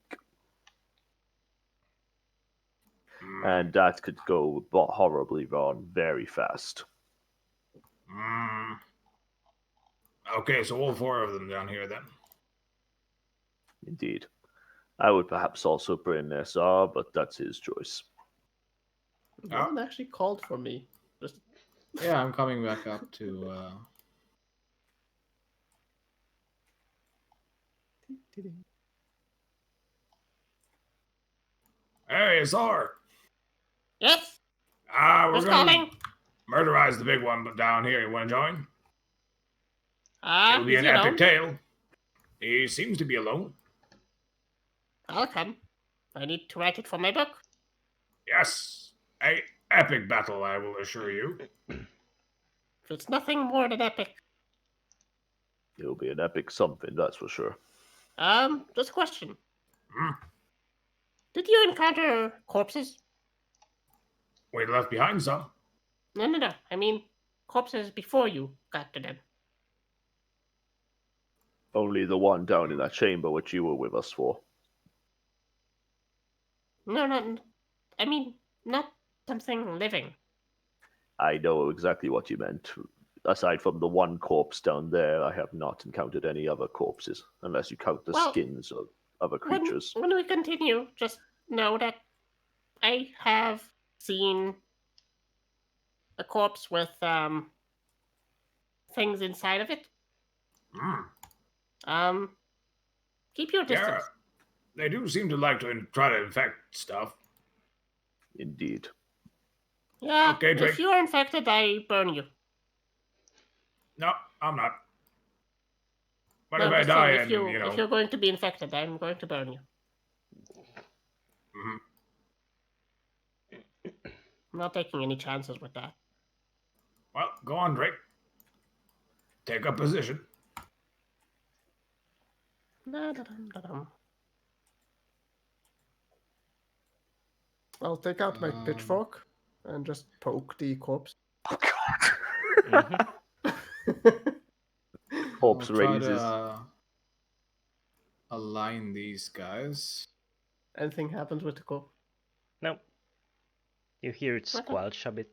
And that could go horribly wrong very fast. Okay, so all four of them down here then. Indeed. I would perhaps also bring Nessar, but that's his choice. No one actually called for me. Just... Yeah, I'm coming back up to... Hey, Azar! Yes? We're Who's gonna calling? murderize the big one down here. You want to join? It'll be Is an he epic alone? tale. He seems to be alone. I'll come. I need to write it for my book. Yes, a epic battle, I will assure you. It's nothing more than epic. It'll be an epic something, that's for sure. Just a question. Did you encounter corpses? We left behind some. No. I mean, corpses before you got to them. Only the one down in that chamber which you were with us for. No. I mean, not something living. I know exactly what you meant. Aside from the one corpse down there, I have not encountered any other corpses, unless you count the skins of other creatures. When we continue, just know that I have seen a corpse with things inside of it. Keep your distance. Yeah, they do seem to like to try to infect stuff. Indeed. Yeah, Okay, Drake. if you're infected, I burn you. No, I'm not. What No, if I just die saying, and, if you're going to be infected, I'm going to burn you. Mhm. I'm not taking any chances with that. Well, go on, Drake. Take a position. Da-da-dum-da-dum. I'll take out my Um, pitchfork and just poke the corpse. Oh god. Mm-hmm. Corpse I'll try raises. to align these guys. Anything happens with the corpse? No, you hear it Okay. squelch a bit.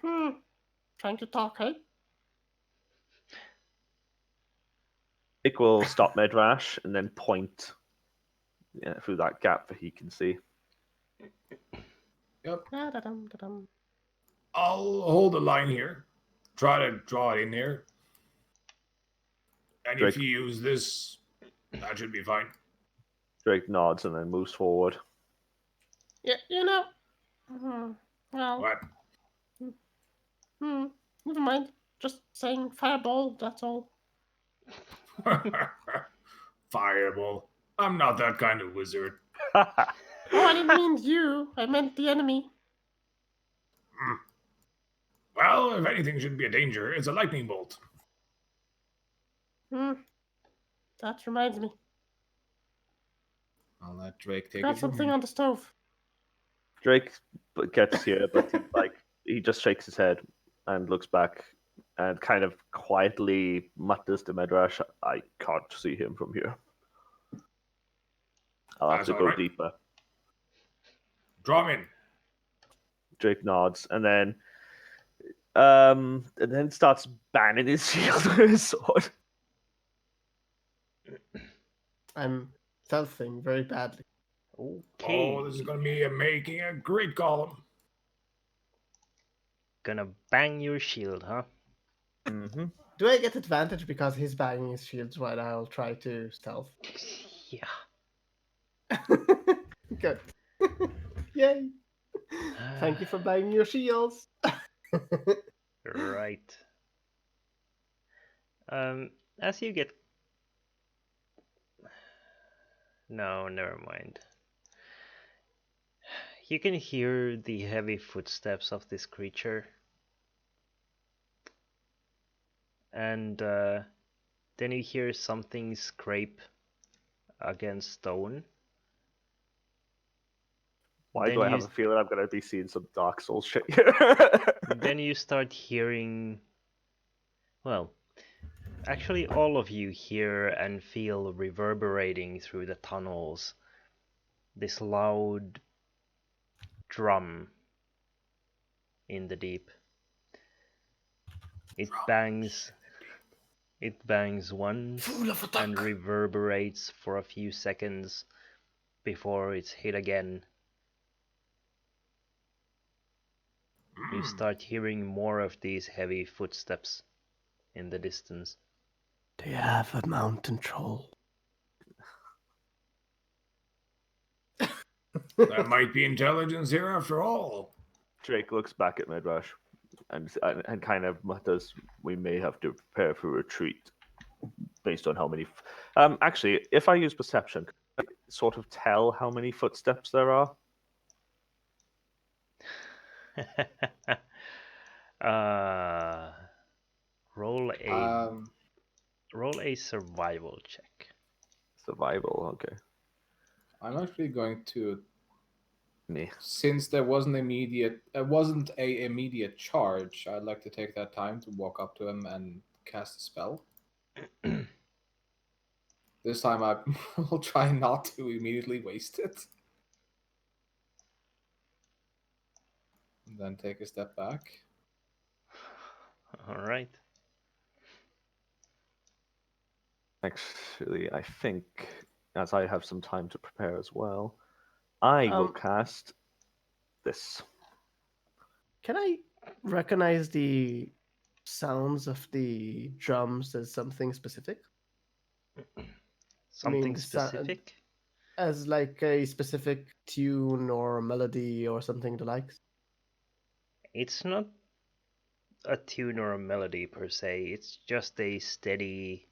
Trying to talk, hey? Nick will stop Midrash and then point through that gap that he can see. Yep. Da-da-dum-da-dum. I'll hold the line here. Try to draw it in here. And Drake. if you use this, that should be fine. Drake nods and then moves forward. Yeah, well, What? never mind. Just saying fireball, that's all. Fireball. I'm not that kind of wizard. Oh, I didn't mean you. I meant the enemy. Well, if anything should be a danger, it's a lightning bolt. That reminds me. I'll let Drake take Got it from something here. on the stove. Drake gets here, but he just shakes his head and looks back and kind of quietly mutters to Midrash, "I can't see him from here. I'll have That's to all go right. deeper." Draw him in. Drake nods and then starts banging his shield with his sword. I'm stealthing very badly. Okay. Oh, this is going to be making a great column. Gonna bang your shield, huh? Mm-hmm. Do I get advantage because he's banging his shields while I'll try to stealth? Yeah. Good. Yay. Thank you for banging your shields. Right. As you get... No, never mind. You can hear the heavy footsteps of this creature. And then you hear something scrape against stone. Why Then do I you have a feeling I'm going to be seeing some Dark Souls shit here? then you start hearing, well, actually all of you hear and feel reverberating through the tunnels this loud drum in the deep. It bangs once and reverberates for a few seconds before it's hit again. You start hearing more of these heavy footsteps in the distance. Do you have a mountain troll? There might be intelligence here after all. Drake looks back at Midrash and kind of mutters, "We may have to prepare for retreat based on how many." Actually, if I use perception, can I sort of tell how many footsteps there are? uh, roll a Um, survival check. Survival. Okay. I'm actually going to, Me. since there wasn't a immediate charge, I'd like to take that time to walk up to him and cast a spell. This time I will try not to immediately waste it. And then take a step back. All right. Actually, I think as I have some time to prepare as well, I will cast this. Can I recognize the sounds of the drums as something specific? Something the specific? as like a specific tune or melody or something the likes? It's not a tune or a melody per se. It's just a steady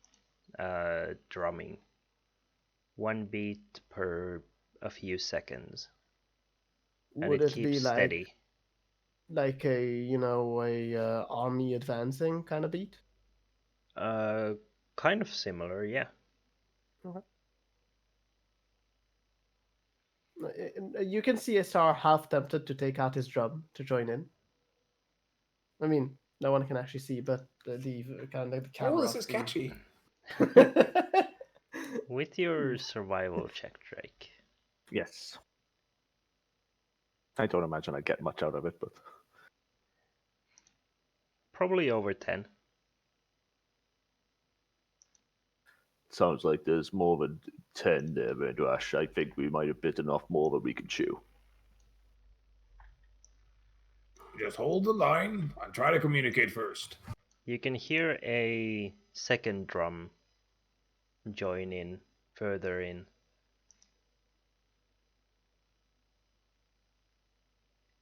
drumming. 1 beat per a few seconds. And Would it it be keeps steady. like a army advancing kind of beat? Kind of similar, yeah. Okay. You can see Asar half tempted to take out his drum to join in. I mean, no one can actually see, but the kind of the camera. Oh, this is catchy. With your survival check, Drake. Yes. I don't imagine I'd get much out of it, but Probably over 10. sounds like there's more than 10 there, Vendrash. I think we might have bitten off more than we can chew. Just hold the line and try to communicate first. You can hear a second drum join in further in.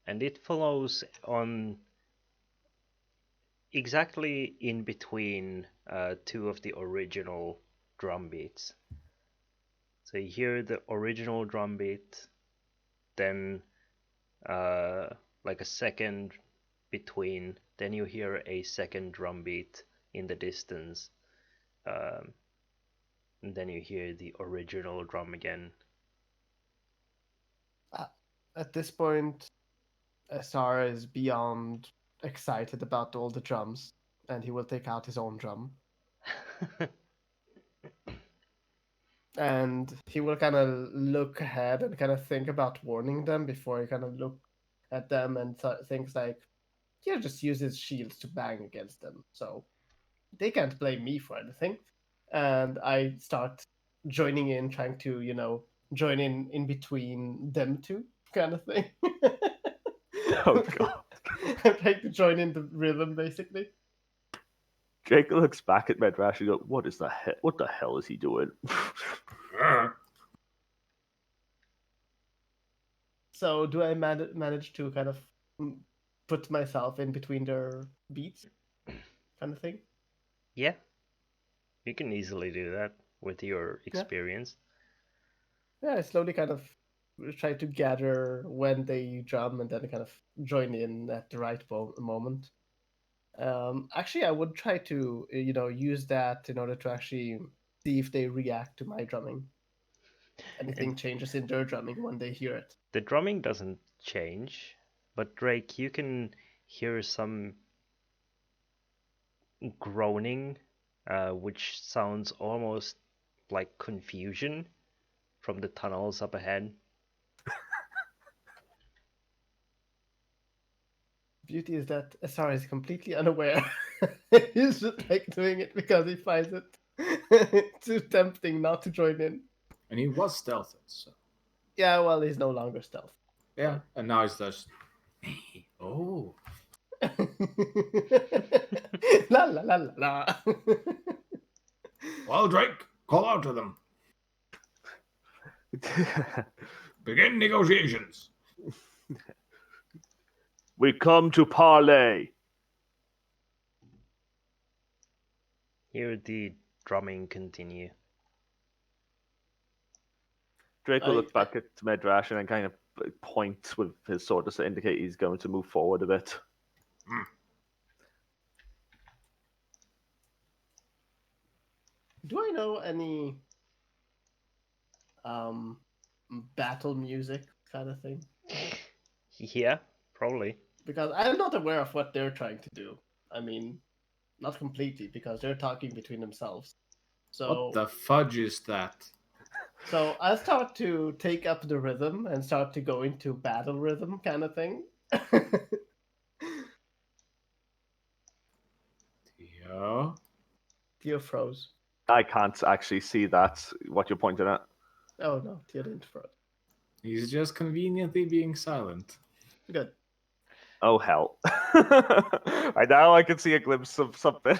And it follows on exactly in between two of the original drum beats. So you hear the original drum beat, then like a second between, then you hear a second drum beat in the distance, and then you hear the original drum again. At this point, Asar is beyond excited about all the drums, and he will take out his own drum. And he will kind of look ahead and kind of think about warning them before he kind of look at them and thinks like, he'll just use his shields to bang against them, so they can't blame me for anything. And I start joining in, trying to join in between them two, kind of thing. Oh, God. I'm trying to join in the rhythm, basically. Drake looks back at Vendrash and goes, what the hell is he doing? So do I manage to kind of put myself in between their beats, kind of thing? Yeah, you can easily do that with your experience. Yeah, I slowly kind of try to gather when they drum and then kind of join in at the right moment. Actually, I would try to use that in order to actually see if they react to my drumming. Anything And changes in their drumming when they hear it. the drumming doesn't change, but Drake, you can hear some groaning, which sounds almost like confusion from the tunnels up ahead. Beauty is that SR is completely unaware. He's just like doing it because he finds it too tempting not to join in. And he was stealthed, so. Yeah, well, he's no longer stealth. Yeah, and now he's just. Oh. La la la la la. Well, Drake, call out to them. Begin negotiations. We come to parley. Hear the drumming continue. Drake will look back at Vendrash and then kind of point with his sword to indicate he's going to move forward a bit. Do I know any battle music kind of thing? Yeah, probably. Because I'm not aware of what they're trying to do. I mean, not completely, because they're talking between themselves. So what the fudge is that? So I'll start to take up the rhythm and start to go into battle rhythm kind of thing. Theo? Theo froze. I can't actually see that, what you're pointing at. Oh no, Theo didn't froze. He's just conveniently being silent. Good. Oh, hell. Now I can see a glimpse of something.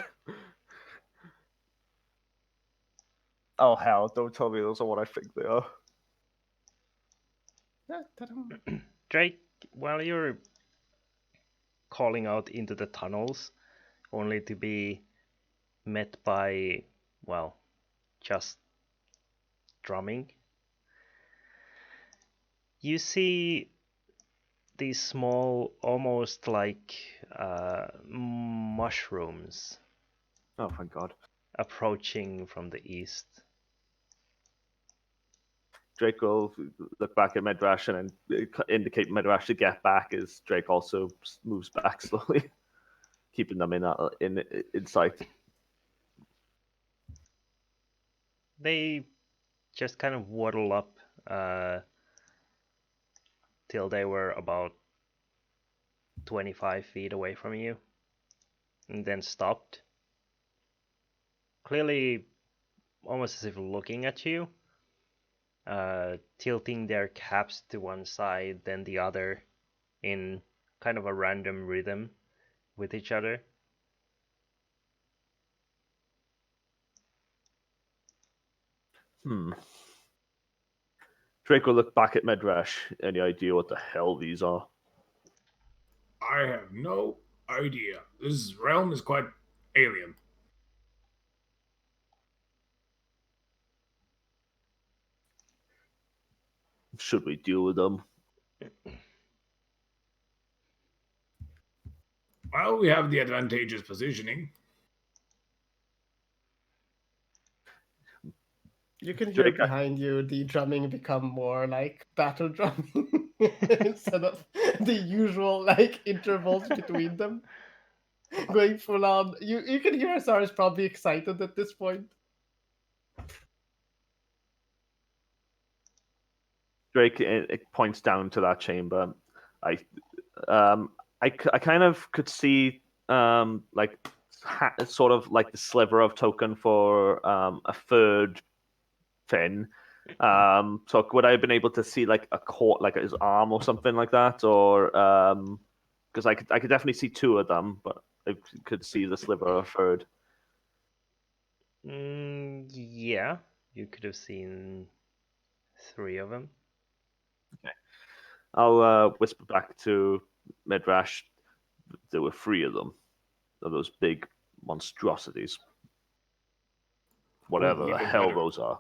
Oh, hell. Don't tell me those are what I think they are. Drake, while you're calling out into the tunnels, only to be met by, well, just drumming. You see these small, almost like mushrooms Oh, thank God. approaching from the east. Drake will look back at Midrash and then indicate Midrash to get back as Drake also moves back slowly, keeping them in sight. They just kind of waddle up till they were about 25 feet away from you and then stopped. Clearly, almost as if looking at you, tilting their caps to one side, then the other, in kind of a random rhythm with each other. Drake will look back at Midrash. Any idea what the hell these are? I have no idea. This realm is quite alien. Should we deal with them? Well, we have the advantageous positioning. You can hear Drake, behind you the drumming become more like battle drumming instead of the usual like intervals between them. Going full on. You can hear Azar is probably excited at this point. Drake points down to that chamber. I, I kind of could see like sort of like the sliver of token for a third fin. So would I have been able to see like a court, like his arm or something like that, or because I could definitely see two of them, but I could see the sliver of a third. Yeah, you could have seen 3 of them. Okay. I'll whisper back to Midrash. There were 3 of them. Of those big monstrosities. Whatever the Even hell better. those are.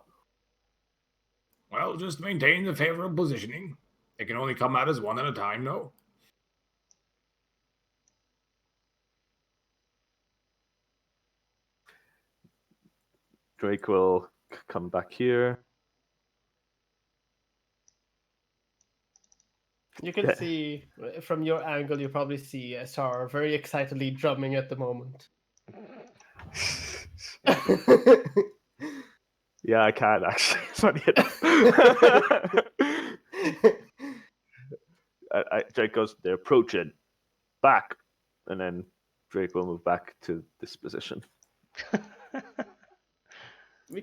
Well, just maintain the favorable positioning. They can only come at us one at a time, no? Drake will come back here. You can see from your angle, you probably see Azar very excitedly drumming at the moment. Yeah, I can actually. Funny enough. Drake goes, they're approaching. Back. And then Drake will move back to this position.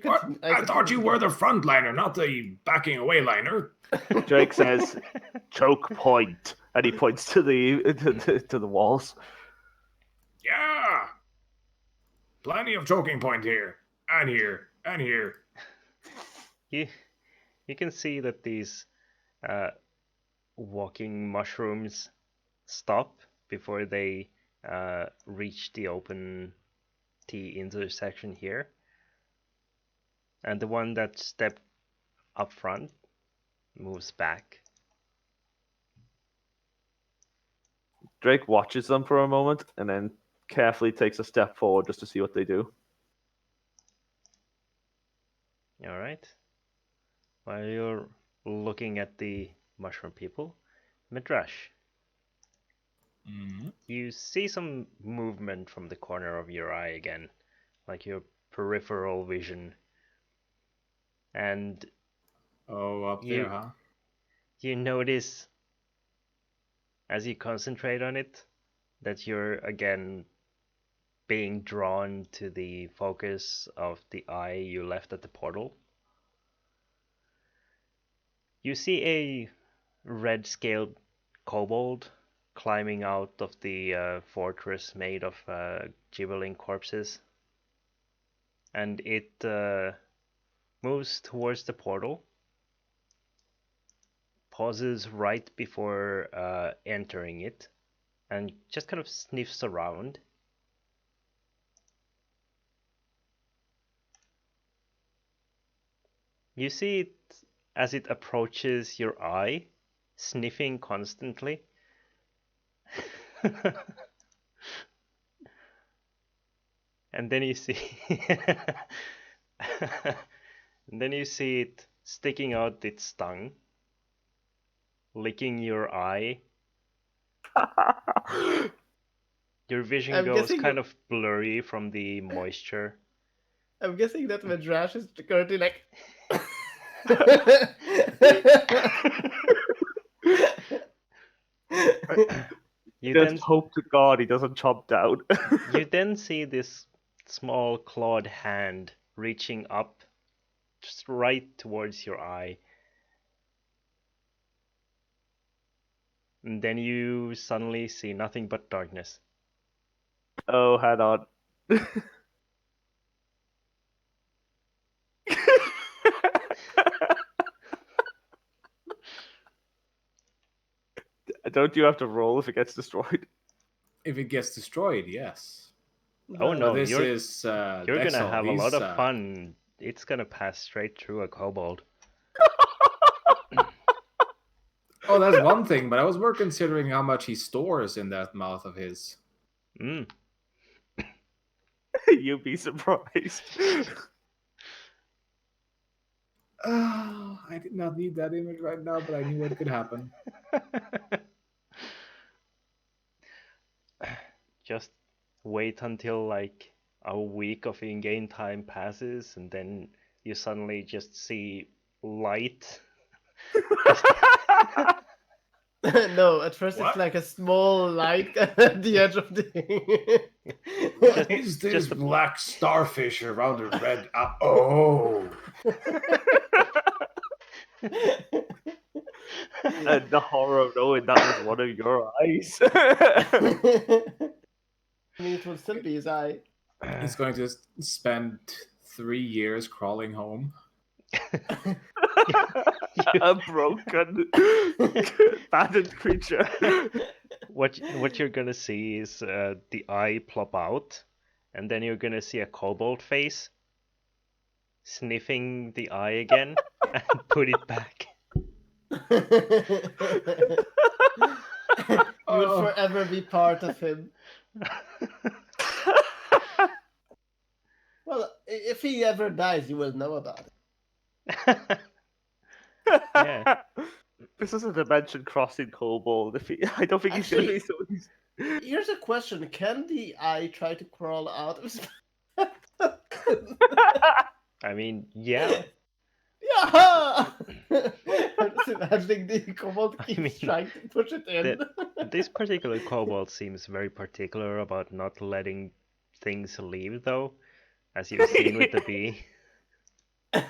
What? I thought you were the frontliner, not the backing away liner. Drake says, choke point. And he points to the walls. Yeah! Plenty of choking point here. And here. And here. You can see that these walking mushrooms stop before they reach the open T intersection here. And the one that stepped up front moves back. Drake watches them for a moment and then carefully takes a step forward just to see what they do. All right. While you're looking at the mushroom people, Midrash, you see some movement from the corner of your eye again, like your peripheral vision. And up you, there, huh? You notice, as you concentrate on it, that you're again being drawn to the focus of the eye you left at the portal. You see a red-scaled kobold climbing out of the fortress made of gibbering corpses, and it moves towards the portal, pauses right before entering it, and just kind of sniffs around. You see it as it approaches your eye, sniffing constantly. And then you see and then you see it sticking out its tongue, licking your eye. Your vision I'm goes guessing kind of blurry from the moisture. I'm guessing that Madrash is currently like. You Just then hope to God he doesn't chomp down. you then see this small clawed hand reaching up just right towards your eye. And then you suddenly see nothing but darkness. Oh, hang on. Don't you have to roll if it gets destroyed? If it gets destroyed, yes. Oh But no, this you're is gonna Dexel. have a lot He's of fun. It's gonna pass straight through a kobold. oh, that's one thing. But I was more considering how much he stores in that mouth of his. Mm. You'd be surprised. Oh, I did not need that image right now, but I knew it could happen. Just wait until like a week of in-game time passes, and then you suddenly just see light. No, at first it's What? like a small light at the edge of the. What is this just a- black starfish around a red? Oh, And the horror of knowing that was one of your eyes. I mean, it will still be his eye. he's going to spend 3 years crawling home. A broken, battered creature. what you're gonna see is the eye plop out, and then you're gonna see a kobold face sniffing the eye again and put it back. You will Oh. forever be part of him. Well, if he ever dies, you will know about it. Yeah. This is a dimension crossing kobold. I don't think he's going to be so easy. Here's a question: can the eye try to crawl out of his? I mean, yeah. Yeah. I'm just imagining the kobold keeps mean, trying to push it in. This particular kobold seems very particular about not letting things leave, though, as you've seen with the bee. I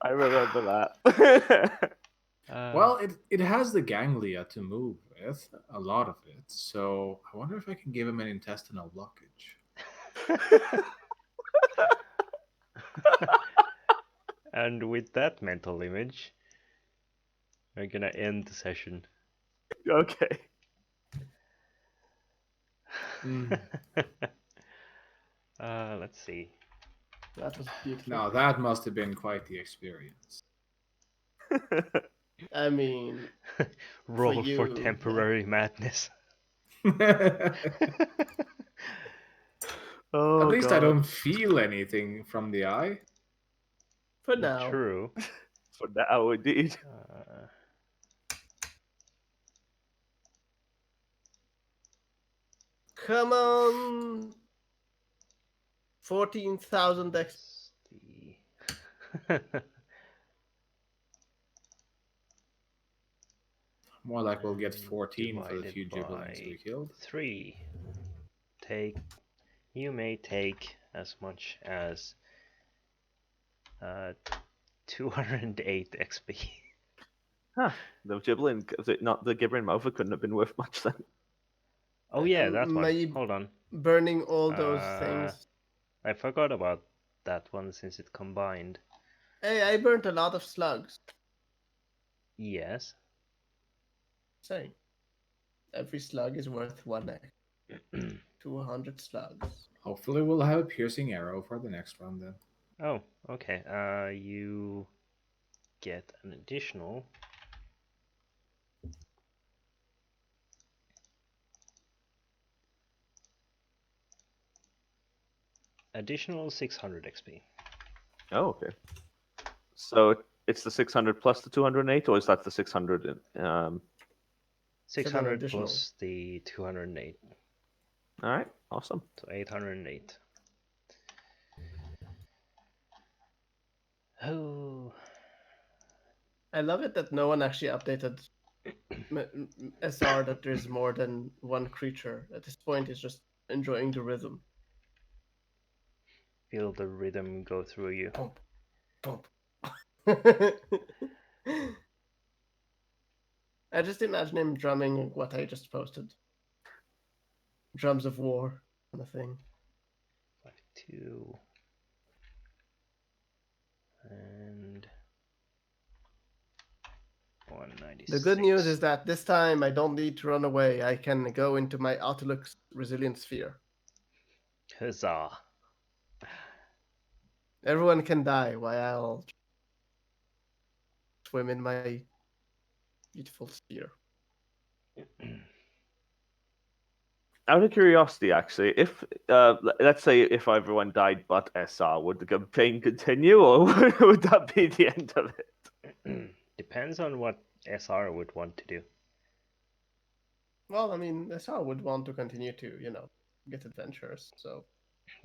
remember that. Well, it has the ganglia to move with, a lot of it. So I wonder if I can give him an intestinal blockage. And with that mental image, we're gonna end the session. Okay. Let's see. That was beautiful. Now that must have been quite the experience. I mean, Roll you, for temporary madness. Oh, At least God. I don't feel anything from the eye. for now. True. For now, indeed. Come on. 14,000 X. More like we'll get 14 for the Divided few giblings by we killed. 3. You may take as much as 208 XP. Huh. The gibbering, not the gibbering mouth, couldn't have been worth much then. Oh yeah, that one. My Hold on. burning all those things. I forgot about that one since it combined. Hey, I burnt a lot of slugs. Yes. Saying. Every slug is worth 1 X. 200 slugs. Hopefully we'll have a piercing arrow for the next round then. Oh, okay. You get an additional 600 XP. Oh, okay. So it's the 600 plus the 208, or is that the 600? So 600 additional. plus the 208, All right, awesome. so 808. Oh, I love it that no one actually updated SR that there's more than one creature. At this point, it's just enjoying the rhythm. feel the rhythm go through you. Pump, pump. I just imagine him drumming what I just posted. Drums of war kind of thing. 52 and 196. The good news is that this time I don't need to run away. I can go into my Outlook's resilient sphere. Huzzah! Everyone can die while I'll swim in my beautiful sphere. Out of curiosity, actually, if let's say if everyone died but SR, would the campaign continue, or would that be the end of it? Depends on what SR would want to do. Well, I mean, SR would want to continue to, get adventures. So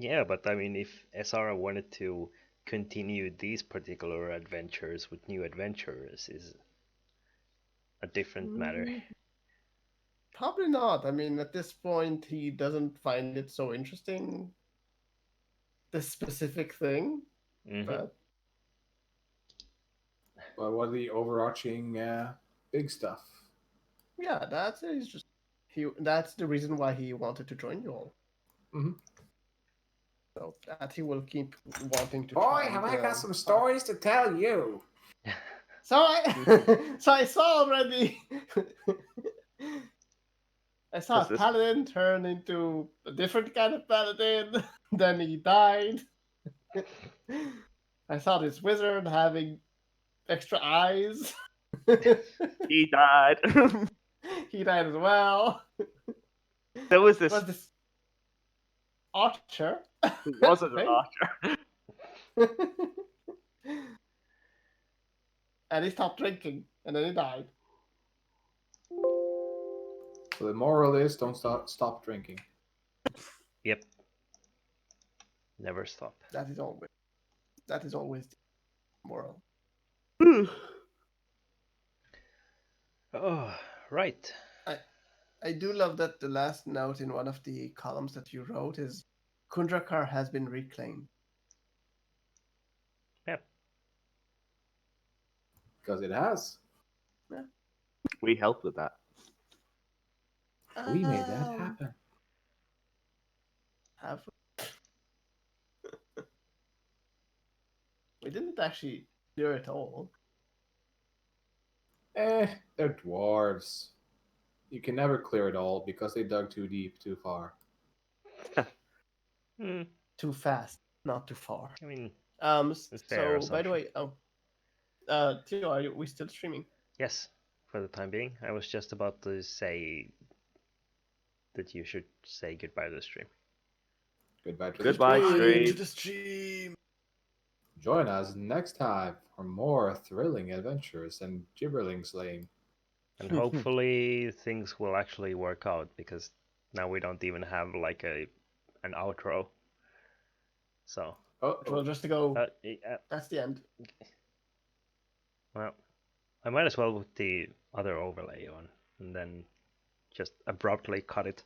Yeah, but I mean, if SR wanted to continue these particular adventures with new adventurers, is a different matter. probably not. I mean, at this point, he doesn't find it so interesting, this specific thing. Mm-hmm. But what are the overarching big stuff? yeah, that's the reason why he wanted to join you all. Mm-hmm. So that he will keep wanting to Boy, try. have I got some stories to tell you. So I saw already. I saw Does a this- paladin turn into a different kind of paladin. Then he died. I saw this wizard having extra eyes. He died. He died as well. There was this. Was this archer? Who wasn't an Thing? archer. And he stopped drinking, and then he died. So the moral is don't stop drinking. Yep. Never stop. That is always the moral. Oh, right. I do love that the last note in one of the columns that you wrote is Kundrakar has been reclaimed. Yep. Because it has. We helped with that. We made that happen. Have we didn't actually clear it all. They're dwarves. You can never clear it all because they dug too deep, too far. Hmm. Too fast, not too far. I mean, So fair by the assumption. way, Tio, are we still streaming? yes, for the time being. I was just about to say that you should say goodbye to the stream. Goodbye to Goodbye, the stream. stream. To the stream. Join us next time for more thrilling adventures and gibberling slaying. And hopefully things will actually work out, because now we don't even have like an outro. So Well, just to go. yeah, That's the end. well, I might as well put the other overlay on and then just abruptly cut it.